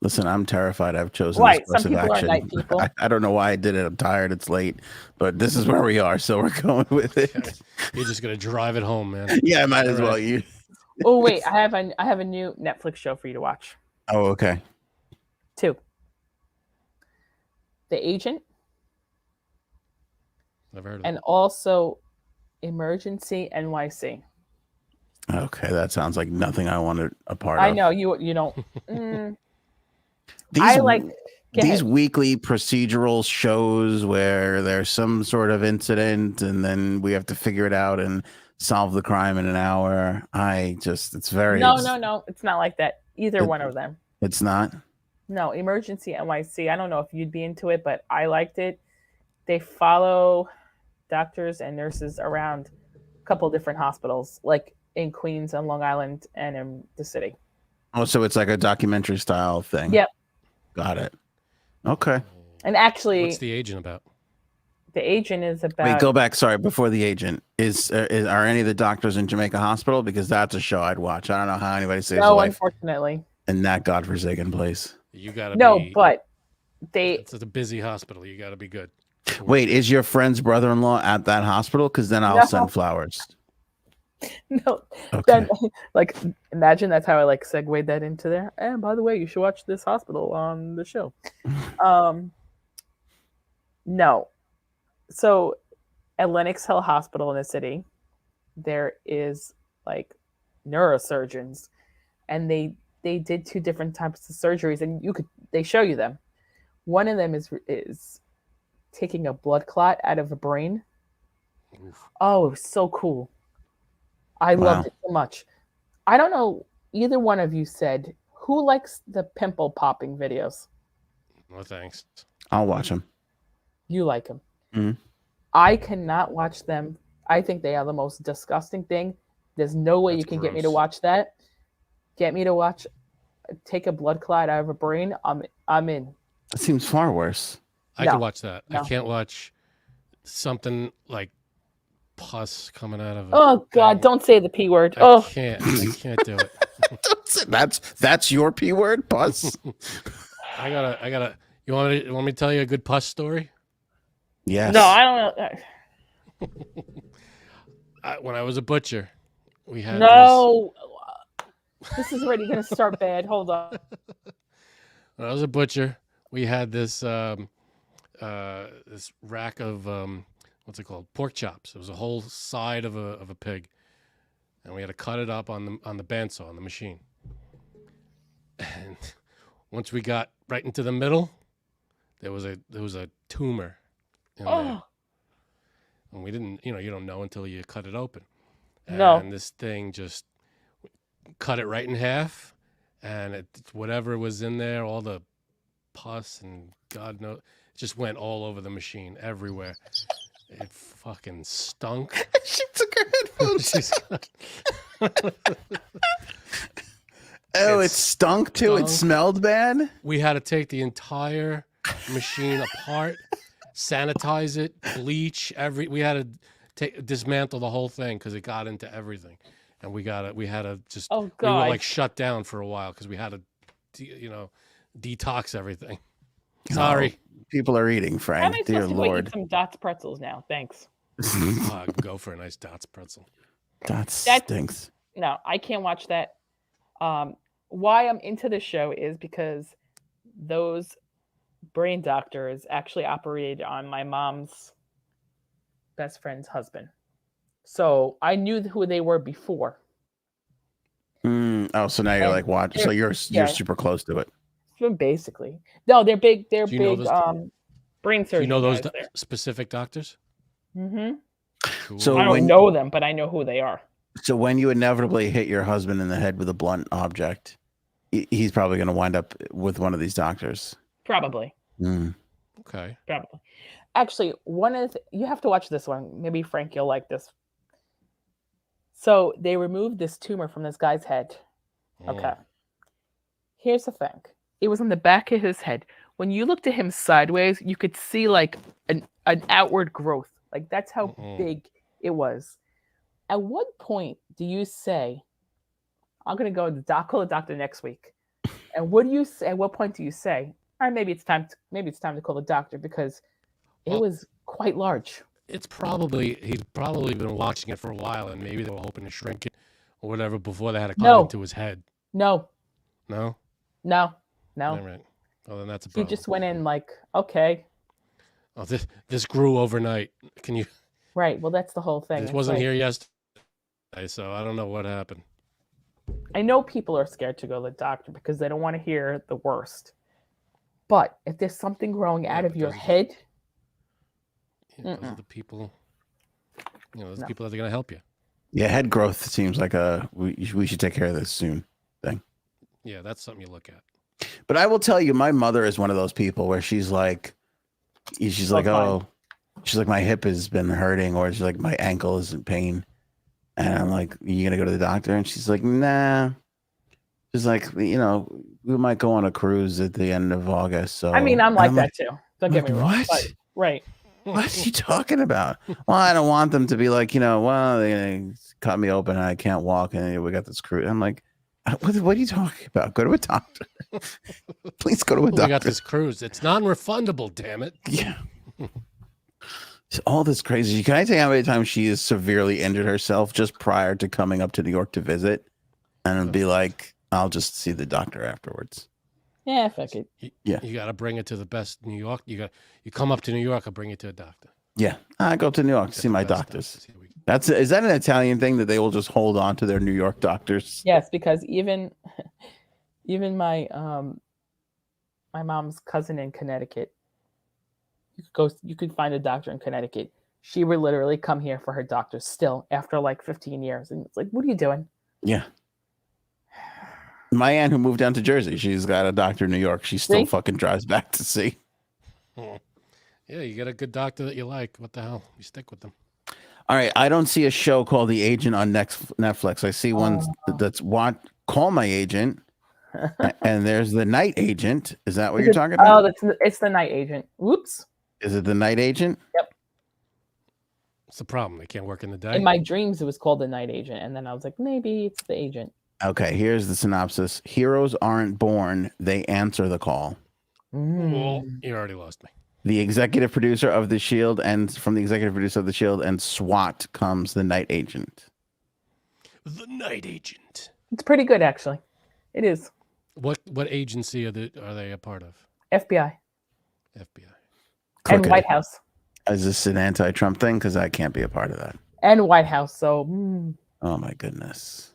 Listen, I'm terrified. I've chosen this course Some of people action. are night people. I don't know why I did it. I'm tired. It's late, but this is where we are, so we're going with it. You're just gonna drive it home, man. Yeah, I might as well. You. Oh wait, I have a new Netflix show for you to watch. Oh, okay. 2. The Agent. Never heard of and it. also Emergency NYC. Okay, that sounds like nothing I wanted a part of. I know you don't. I like these weekly procedural shows where there's some sort of incident and then we have to figure it out and solve the crime in an hour. It's very no, it's not like that. Either one of them. It's not. No, Emergency NYC. I don't know if you'd be into it, but I liked it. They follow doctors and nurses around a couple different hospitals, like in Queens and Long Island and in the city. Oh, so it's like a documentary style thing. Yep. Got it. Okay. And actually, what's The Agent about? The Agent is about. Wait, go back. Sorry, before The Agent are any of the doctors in Jamaica Hospital? Because that's a show I'd watch. I don't know how anybody saves no, life unfortunately. in that godforsaken place. You gotta but it's a busy hospital. You gotta be good. Wait, is your friend's brother-in-law at that hospital? Because then I'll send flowers. No, okay. Then, like, imagine that's how I segued that into there. And by the way, you should watch this hospital on the show. No, so at Lenox Hill Hospital in the city, there is neurosurgeons, and they did 2 different types of surgeries, and they show you them. One of them is taking a blood clot out of a brain. Oof. Oh, it was so cool. I loved it so much. I don't know, either one of you said, who likes the pimple popping videos? No, thanks. I'll watch them. You like them. Mm-hmm. I cannot watch them. I think they are the most disgusting thing. There's no way you can get me to watch that. Get me to watch, take a blood clot out of a brain. I'm in. That seems far worse. I could watch that. No. I can't watch something like pus coming out of it. Oh God, don't say the P word. I can't do it. That's your P word, pus. I gotta you want me to tell you a good pus story? Yes. No, I don't know. When I was a butcher, we had this is already gonna start bad. Hold on. When I was a butcher, we had this this rack of what's it called? Pork chops. It was a whole side of a pig, and we had to cut it up on the bandsaw on the machine. And once we got right into the middle, there was a tumor in there, and we didn't. You don't know until you cut it open. No. And this thing just cut it right in half, and whatever was in there, all the pus and God knows, just went all over the machine everywhere. It fucking stunk. She took her headphones. Oh, it stunk too. It smelled bad. We had to take the entire machine apart, sanitize it, bleach we had to dismantle the whole thing because it got into everything, and we had to just Oh we were God. like shut down for a while because we had to detox everything. Sorry. People are eating, How am Frank. I Dear supposed to go Lord. eat some Dots pretzels now? Thanks. Go for a nice Dots pretzel. That stinks. No, I can't watch that. Why I'm into the show is because those brain doctors actually operated on my mom's best friend's husband. So I knew who they were before. Oh, so now you're like watching. So you're super close to it. So basically, no, they're big. They're Do you know big. those- Brain surgeons. Do you know those specific doctors? Mm-hmm. Cool. So I don't know them, but I know who they are. So when you inevitably hit your husband in the head with a blunt object, he's probably going to wind up with one of these doctors. Probably. Okay. Probably. Actually, you have to watch this one. Maybe Frank, you'll like this. So they removed this tumor from this guy's head. Okay. Here's the thing. It was on the back of his head. When you looked at him sideways, you could see like an outward growth. Like that's how big it was. At what point do you say, I'm going to go to call the doctor next week? And what do you say? At what point do you say, all right, maybe it's time to call the doctor because it was quite large. He's probably been watching it for a while, and maybe they were hoping to shrink it or whatever before they had to cut it into his head. No. No. All right. Well, then that's a problem. He just went in like, okay. Oh, this grew overnight. Can you? Right. Well, that's the whole thing. This wasn't here yesterday, so I don't know what happened. I know people are scared to go to the doctor because they don't want to hear the worst. But if there's something growing out of your head, those are the people. Those people that are going to help you. Yeah, head growth seems like we should take care of this soon thing. Yeah, that's something you look at. But I will tell you, my mother is one of those people where she's like, my hip has been hurting, or she's like, my ankle is in pain. And I'm like, you gonna go to the doctor? And she's like, nah. She's like, we might go on a cruise at the end of August. So I mean, I'm like that too. Don't get me wrong. What? But, right. What are you talking about? Well, I don't want them to be like, well, they cut me open and I can't walk, and we got this cruise. I'm like, what are you talking about? Go to a doctor. Please go to a doctor. We got this cruise. It's non-refundable, damn it. Yeah. All this crazy. Can I tell you how many times she has severely injured herself just prior to coming up to New York to visit? And it'd be like, I'll just see the doctor afterwards. Yeah, fuck it. You got to bring it to the best New York. You come up to New York, I'll bring you to a doctor. Yeah. I go to New York to see my doctors. Is that an Italian thing that they will just hold on to their New York doctors? Yes, because even my my mom's cousin in Connecticut, you could find a doctor in Connecticut. She would literally come here for her doctor still after like 15 years. And it's like, what are you doing? Yeah. My aunt who moved down to Jersey, she's got a doctor in New York. She still fucking drives back to see. Yeah, you get a good doctor that you like. What the hell? You stick with them. All right. I don't see a show called The Agent on Netflix. I see one that's Call My Agent. And there's The Night Agent. Is that what you're talking about? Oh, it's The Night Agent. Whoops. Is it The Night Agent? Yep. What's the problem? They can't work in the day? In my dreams, it was called The Night Agent. And then I was like, maybe it's The Agent. Okay, here's the synopsis. Heroes aren't born. They answer the call. Well, you already lost me. The executive producer of The Shield, and from the executive producer of The Shield and SWAT comes The Night Agent. The Night Agent. It's pretty good, actually. It is. What agency are they a part of? FBI. FBI. And White House. Is this an anti-Trump thing? Because I can't be a part of that. And White House. So. Oh my goodness.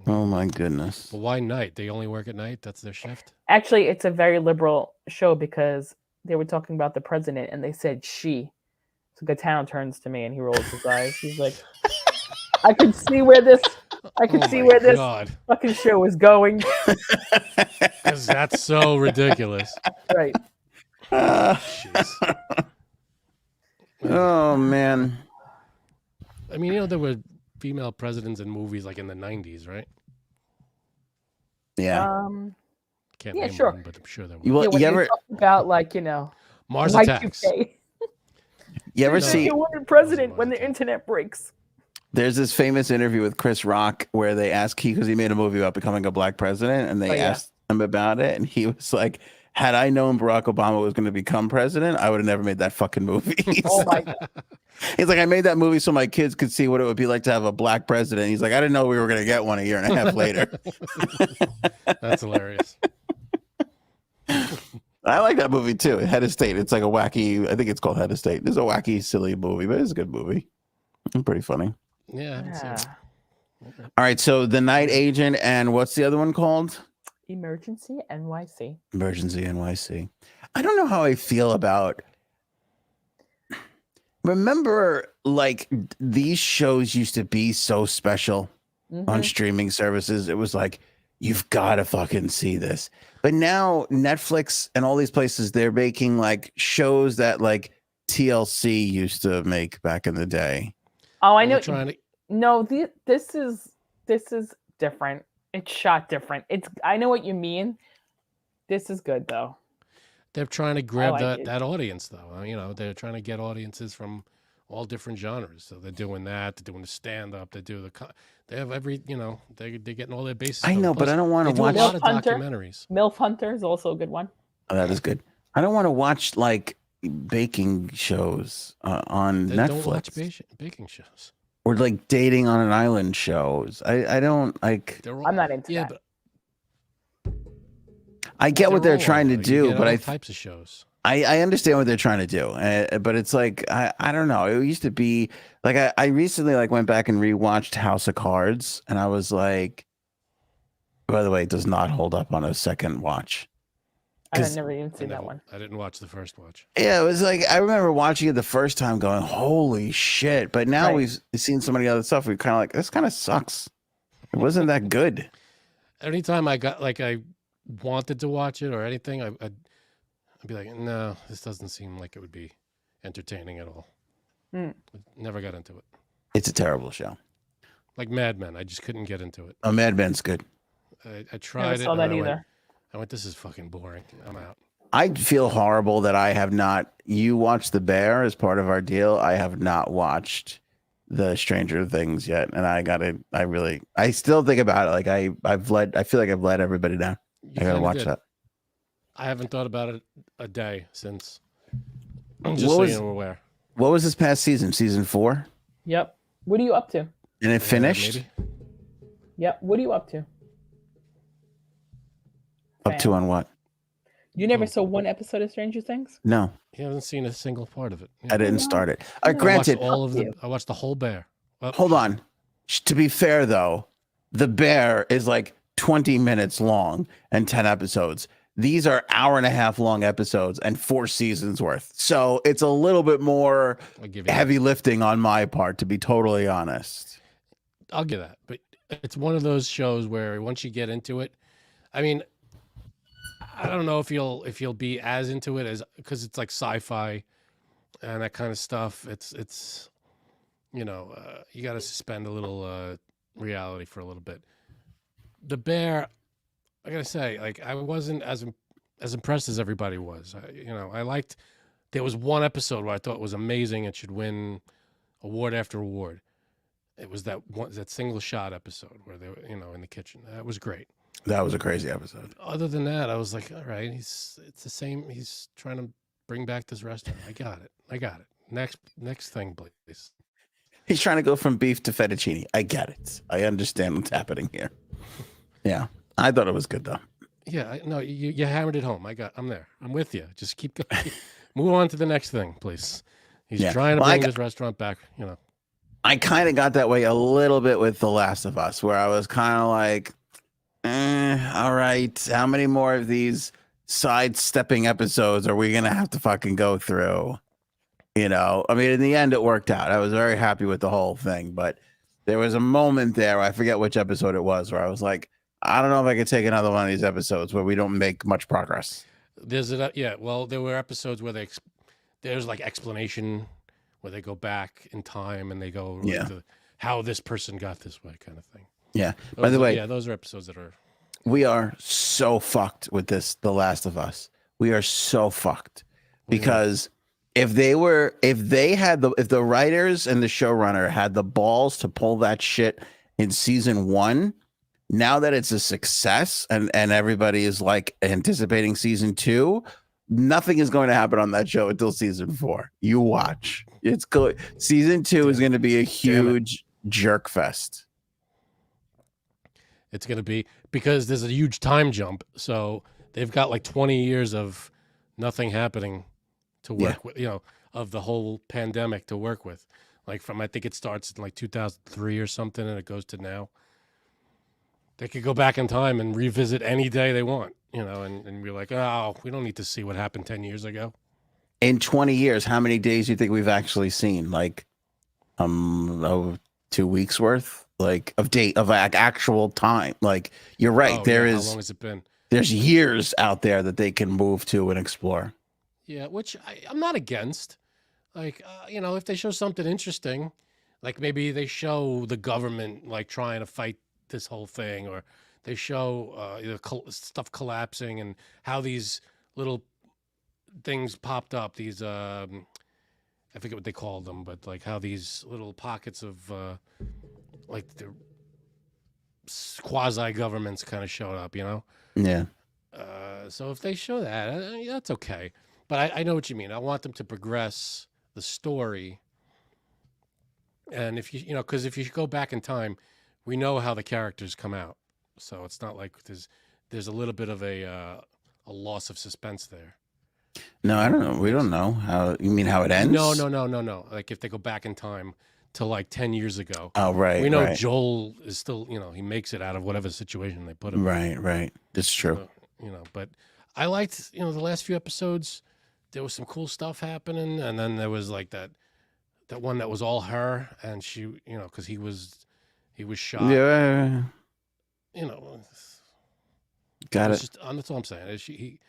Oh my goodness. Well, why night? They only work at night? That's their shift? Actually, it's a very liberal show because they were talking about the president and they said she. So Gaetano turns to me and he rolls his eyes. He's like, I could see where this. I could Oh see my where this God. fucking show is going. Because that's so ridiculous. Right. Jeez. Oh man. I mean, you know, there were female presidents in movies like in the 90s, right? Yeah. Can't Yeah, name sure. one, but I'm sure there were. You, Yeah, when you you ever talk about Mars Attacks. Y2K. you ever Who's see the woman president Mars when the Attacks. internet breaks? there's this famous interview with Chris Rock where they ask because he made a movie about becoming a black president, and they asked him about it, and he was like, had I known Barack Obama was going to become president, I would have never made that fucking movie. Oh my God. He's like, I made that movie so my kids could see what it would be like to have a black president. He's like, I didn't know we were going to get one a year and a half later. That's hilarious. I like that movie too. Head of State. It's like a wacky, I think it's called Head of State. It's a wacky, silly movie, but it's a good movie. It's pretty funny. Yeah, I haven't seen it. All right. So The Night Agent and what's the other one called? Emergency NYC. Emergency NYC. I don't know how I feel about. Remember, like, these shows used to be so special on streaming services. It was like, you've got to fucking see this. But now Netflix and all these places, they're making like shows that like TLC used to make back in the day. Oh, I know. Trying to... No, this is different. It's shot different. I know what you mean. This is good though. They're trying to grab like that audience, though. You know, they're trying to get audiences from all different genres. So they're doing that. They're doing the stand-up. They do they have every. You know, they're getting all their bases. I know, covered. but I don't want to watch a lot of Hunter. documentaries. MILF Hunter is also a good one. Oh, that is good. I don't want to watch like baking shows on They Netflix. don't watch baking shows. Or like dating on an island shows. I don't like. They're all, I'm not into that. But I get what they're all trying to like that. You do, get but all I types of shows. I understand what they're trying to do, but it's like I don't know. It used to be like I recently like went back and rewatched House of Cards, and I was like, by the way, it does not hold up on a second watch. I've never even seen that one. I didn't watch the first watch. Yeah, it was like I remember watching it the first time, going, "Holy shit!" But now Right. we've seen so many other stuff. We kind of like this. Kind of sucks. It wasn't that good. Anytime I got like I wanted to watch it or anything, I'd be like, no, this doesn't seem like it would be entertaining at all. Never got into it. It's a terrible show. Like Mad Men, I just couldn't get into it. Oh, Mad Men's good. I tried Never it. saw and that I either. went, this is fucking boring. I'm out. I feel horrible that I have not. You watched The Bear as part of our deal. I have not watched the Stranger Things yet, and I still think about it. Like I feel like I've let everybody down. I gotta watch that. I haven't thought about it a day since. Just so you know aware. What was this past season? Season 4? Yep. What are you up to? And it finished? Maybe. Yep. What are you up to? Up to on what? You never saw one episode of Stranger Things? No, You haven't seen a single part of it. I didn't start it. I watched Granted, I watched the whole Bear. Well, hold on. To be fair, though, The Bear is like 20 minutes long and 10 episodes. These are hour and a half long episodes and 4 seasons worth. So it's a little bit more I'll give you heavy lifting on my part, to be totally honest. I'll give that. But it's one of those shows where once you get into it, I mean, I don't know if you'll be as into it as because it's like sci-fi and that kind of stuff. It's you know, you got to suspend a little reality for a little bit. The Bear, I gotta say, like I wasn't as impressed as everybody was. I liked. There was one episode where I thought was amazing and should win award after award. It was that single shot episode where they were, in the kitchen. That was great. That was a crazy episode. Other than that, I was like, all right, it's the same. He's trying to bring back this restaurant. I got it. Next thing, please. He's trying to go from beef to fettuccine. I get it. I understand what's happening here. Yeah. I thought it was good though. Yeah, no, you hammered it home. I'm there. I'm with you. Just keep going. Move on to the next thing, please. He's trying to bring this restaurant back, I kind of got that way a little bit with The Last of Us, where I was kind of like, all right, how many more of these sidestepping episodes are we going to have to fucking go through? I mean, in the end, it worked out. I was very happy with the whole thing, but there was a moment there, I forget which episode it was, where I was like, I don't know if I could take another one of these episodes where we don't make much progress. Well, there were episodes where there's like explanation where they go back in time and they go to how this person got this way, kind of thing. Yeah. By the way, those are episodes that are. We are so fucked with this, The Last of Us. We are so fucked because if the writers and the showrunner had the balls to pull that shit in season 1, now that it's a success and everybody is like anticipating season 2, nothing is going to happen on that show until season 4. You watch. It's good. Season 2 is going to be a huge jerk fest. It's going to be because there's a huge time jump. So they've got like 20 years of nothing happening to work with, of the whole pandemic to work with. Like I think it starts in like 2003 or something and it goes to now. They could go back in time and revisit any day they want, and be like, oh, we don't need to see what happened 10 years ago. In 20 years, how many days do you think we've actually seen? Like, 2 weeks worth? Like of actual time. Like you're right. How long has it been? There's years out there that they can move to and explore. Yeah, which I'm not against. Like, if they show something interesting, like maybe they show the government like trying to fight this whole thing, or they show stuff collapsing and how these little things popped up. These I forget what they called them, but like how these little pockets of like the quasi governments kind of showed up, Yeah. So if they show that, that's okay. But I know what you mean. I want them to progress the story. And if because if you go back in time, we know how the characters come out. So it's not like there's a little bit of a loss of suspense there. No, I don't know. We don't know how. You mean how it ends? No. Like if they go back in time to like 10 years ago. Oh, right. We know right. Joel is still, he makes it out of whatever situation they put him in. Right. That's true. But I liked, the last few episodes, there was some cool stuff happening. And then there was like that one that was all her and she, because he was shot. Yeah. Got it. That's all I'm saying.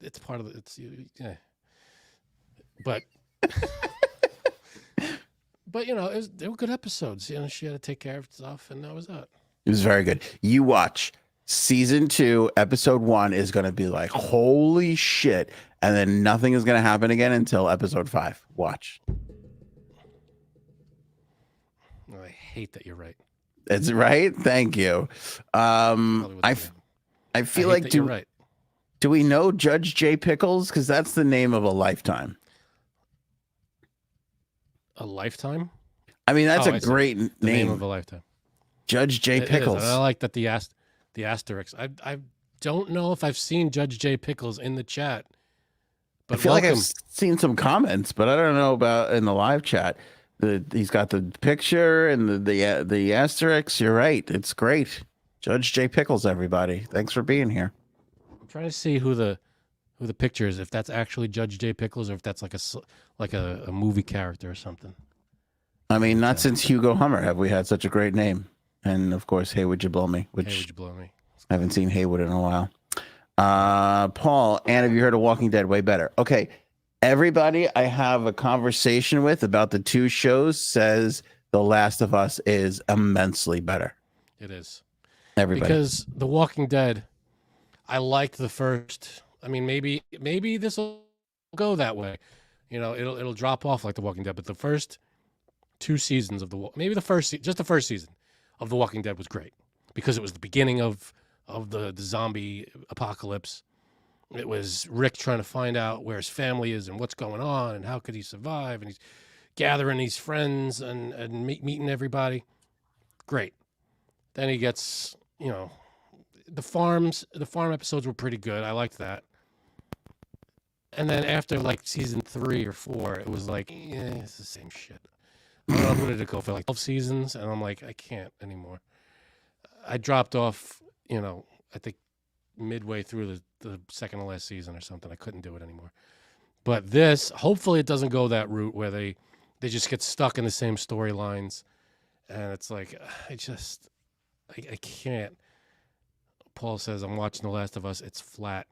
It's part of yeah. But but they were good episodes. She had to take care of stuff, and that was that. It was very good. You watch season 2, episode 1 is going to be like holy shit, and then nothing is going to happen again until episode 5. Watch. I hate that you're right. It's right. Thank you. I feel like you're right. Do we know Judge J. Pickles? Because that's the name of a lifetime. A lifetime? I mean, that's a great name of a lifetime. Judge J. Pickles. I like that the asterisk. I don't know if I've seen Judge J. Pickles in the chat. But I feel like I've seen some comments, but I don't know about in the live chat. He's got the picture and the asterisk. You're right. It's great. Judge J. Pickles, everybody. Thanks for being here. I'm trying to see who the picture is. If that's actually Judge J. Pickles, or if that's like a movie character or something. I mean, not since Hugo Hummer have we had such a great name. And of course, Hey, Would You Blow Me? Which Hey, Would You Blow Me? I haven't seen Haywood in a while. Paul, and have you heard of Walking Dead? Way better. Okay. Everybody I have a conversation with about the 2 shows says The Last of Us is immensely better. It is. Everybody. Because The Walking Dead, I liked the first. I mean, maybe this will go that way. It'll drop off like The Walking Dead. But the first 2 seasons of just the first season of The Walking Dead was great because it was the beginning of the zombie apocalypse. It was Rick trying to find out where his family is and what's going on and how could he survive. And he's gathering these friends and meeting everybody. Great. Then he gets, the farm episodes were pretty good. I liked that. And then after like season 3 or 4, it was like, it's the same shit. I don't know, what did it go for like 12 seasons? And I'm like, I can't anymore. I dropped off, I think midway through the second to last season or something. I couldn't do it anymore. But this, hopefully it doesn't go that route where they just get stuck in the same storylines And it's like, I can't. Paul says, I'm watching The Last of Us. It's flat.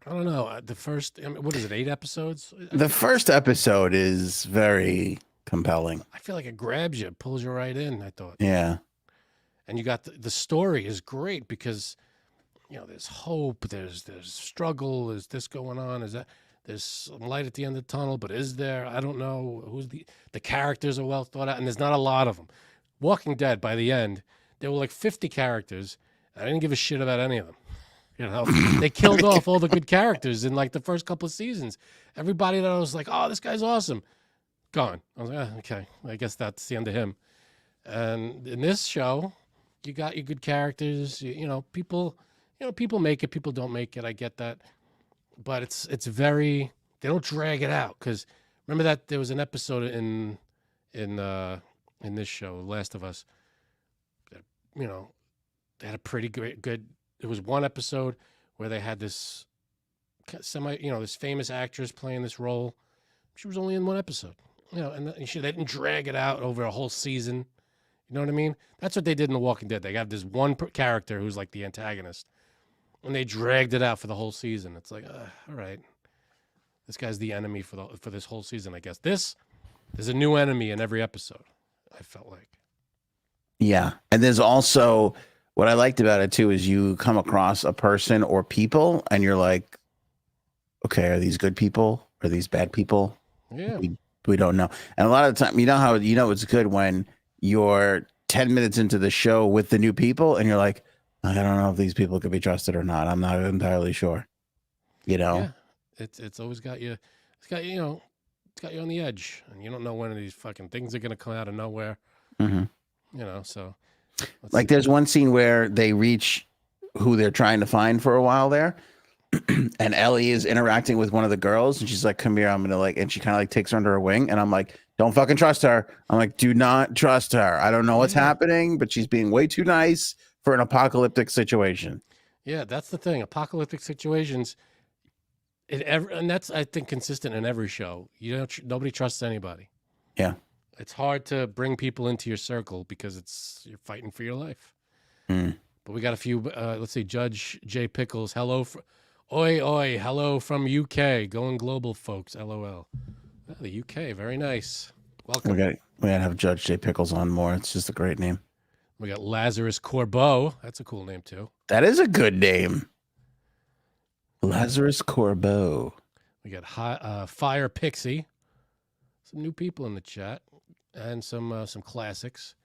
I don't know. The first, what is it, 8 episodes? The first episode is very compelling. I feel like it grabs you, pulls you right in, I thought. Yeah. And you got the story is great because, there's hope, there's struggle, is this going on? Is that there's some light at the end of the tunnel, but is there? I don't know. Who's the characters are well thought out, and there's not a lot of them. Walking Dead, by the end, there were like 50 characters. I didn't give a shit about any of them. They killed off all the good characters in like the first couple of seasons. Everybody that I was like, oh, this guy's awesome, gone. I was like, okay, I guess that's the end of him. And in this show, you got your good characters. People make it, people don't make it. I get that, but it's very. They don't drag it out because remember that there was an episode in this show, Last of Us. That, they had a pretty good. There was one episode where they had this this famous actress playing this role. She was only in one episode, and they didn't drag it out over a whole season. You know what I mean? That's what they did in The Walking Dead. They got this one character who's like the antagonist, and they dragged it out for the whole season. It's like, all right, this guy's the enemy for this whole season, I guess. There's a new enemy in every episode, I felt like. Yeah, and there's also what I liked about it too is you come across a person or people, and you're like, okay, are these good people? Are these bad people? Yeah, we don't know. And a lot of the time, how it's good when you're 10 minutes into the show with the new people and you're like, I don't know if these people could be trusted or not. I'm not entirely sure. Yeah, it's always got you. It's got you on the edge, and you don't know when these fucking things are gonna come out of nowhere. Mm-hmm. So like there's one scene where they reach who they're trying to find for a while there. And Ellie is interacting with one of the girls and she's like, come here, I'm gonna and she kind of takes her under her wing, and I'm like, don't fucking trust her. I'm like, do not trust her. I don't know what's happening, but she's being way too nice for an apocalyptic situation. Yeah, that's the thing. Apocalyptic situations, and that's, I think, consistent in every show. Nobody trusts anybody. Yeah. It's hard to bring people into your circle because you're fighting for your life. But we got a few, let's see, Judge J. Pickles, hello, oi, hello from UK, going global, folks, LOL. Oh, the UK, very nice. Welcome. We gotta have Judge J. Pickles on more. It's just a great name. We got Lazarus Corbeau. That's a cool name, too. That is a good name. Lazarus Corbeau. We got Fire Pixie. Some new people in the chat. And some classics.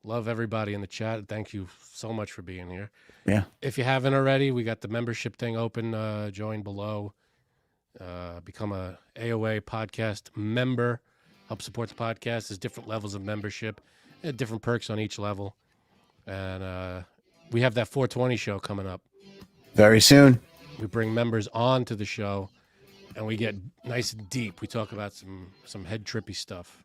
Love everybody in the chat. Thank you so much for being here. Yeah. If you haven't already, we got the membership thing open. Join below. Become a AOA podcast member. Help support the podcast. There's different levels of membership. Different perks on each level. And we have that 420 show coming up. Very soon. We bring members on to the show, and we get nice and deep. We talk about some head trippy stuff.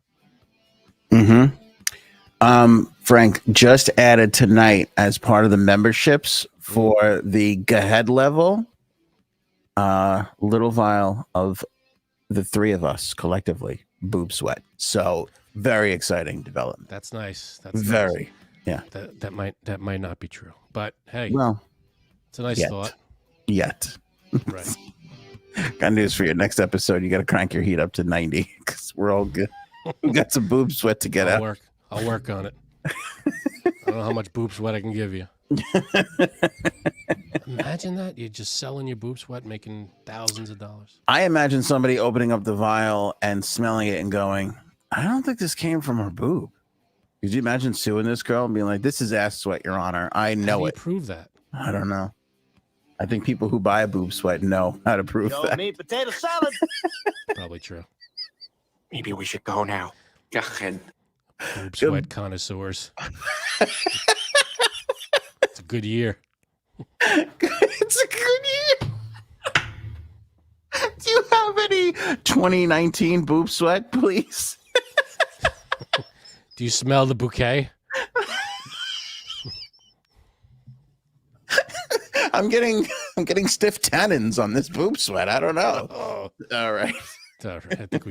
Mm-hmm. Frank, just added tonight as part of the memberships for the Gahead level, little vial of the three of us collectively, boob sweat. So very exciting development. That's nice. That's very, nice. Yeah. That might not be true, but hey, well, it's a nice thought. Yet. Right. Got news for you. Next episode, you got to crank your heat up to 90 because we're all good. We got some boob sweat to get out. I'll work on it. I don't know how much boob sweat I can give you. Imagine that. You're just selling your boob sweat, making thousands of dollars. I imagine somebody opening up the vial and smelling it and going, I don't think this came from her boob. Could you imagine suing this girl and being like, this is ass sweat, Your Honor. I know how do you it. Prove that? I don't know. I think people who buy a boob sweat know how to prove that. Meat potato salad. Probably true. Maybe we should go now. Go ahead. Boob sweat connoisseurs. It's a good year. It's a good year. Do you have any 2019 boob sweat, please? Do you smell the bouquet? I'm getting stiff tannins on this boob sweat. I don't know. Oh. All right. I think we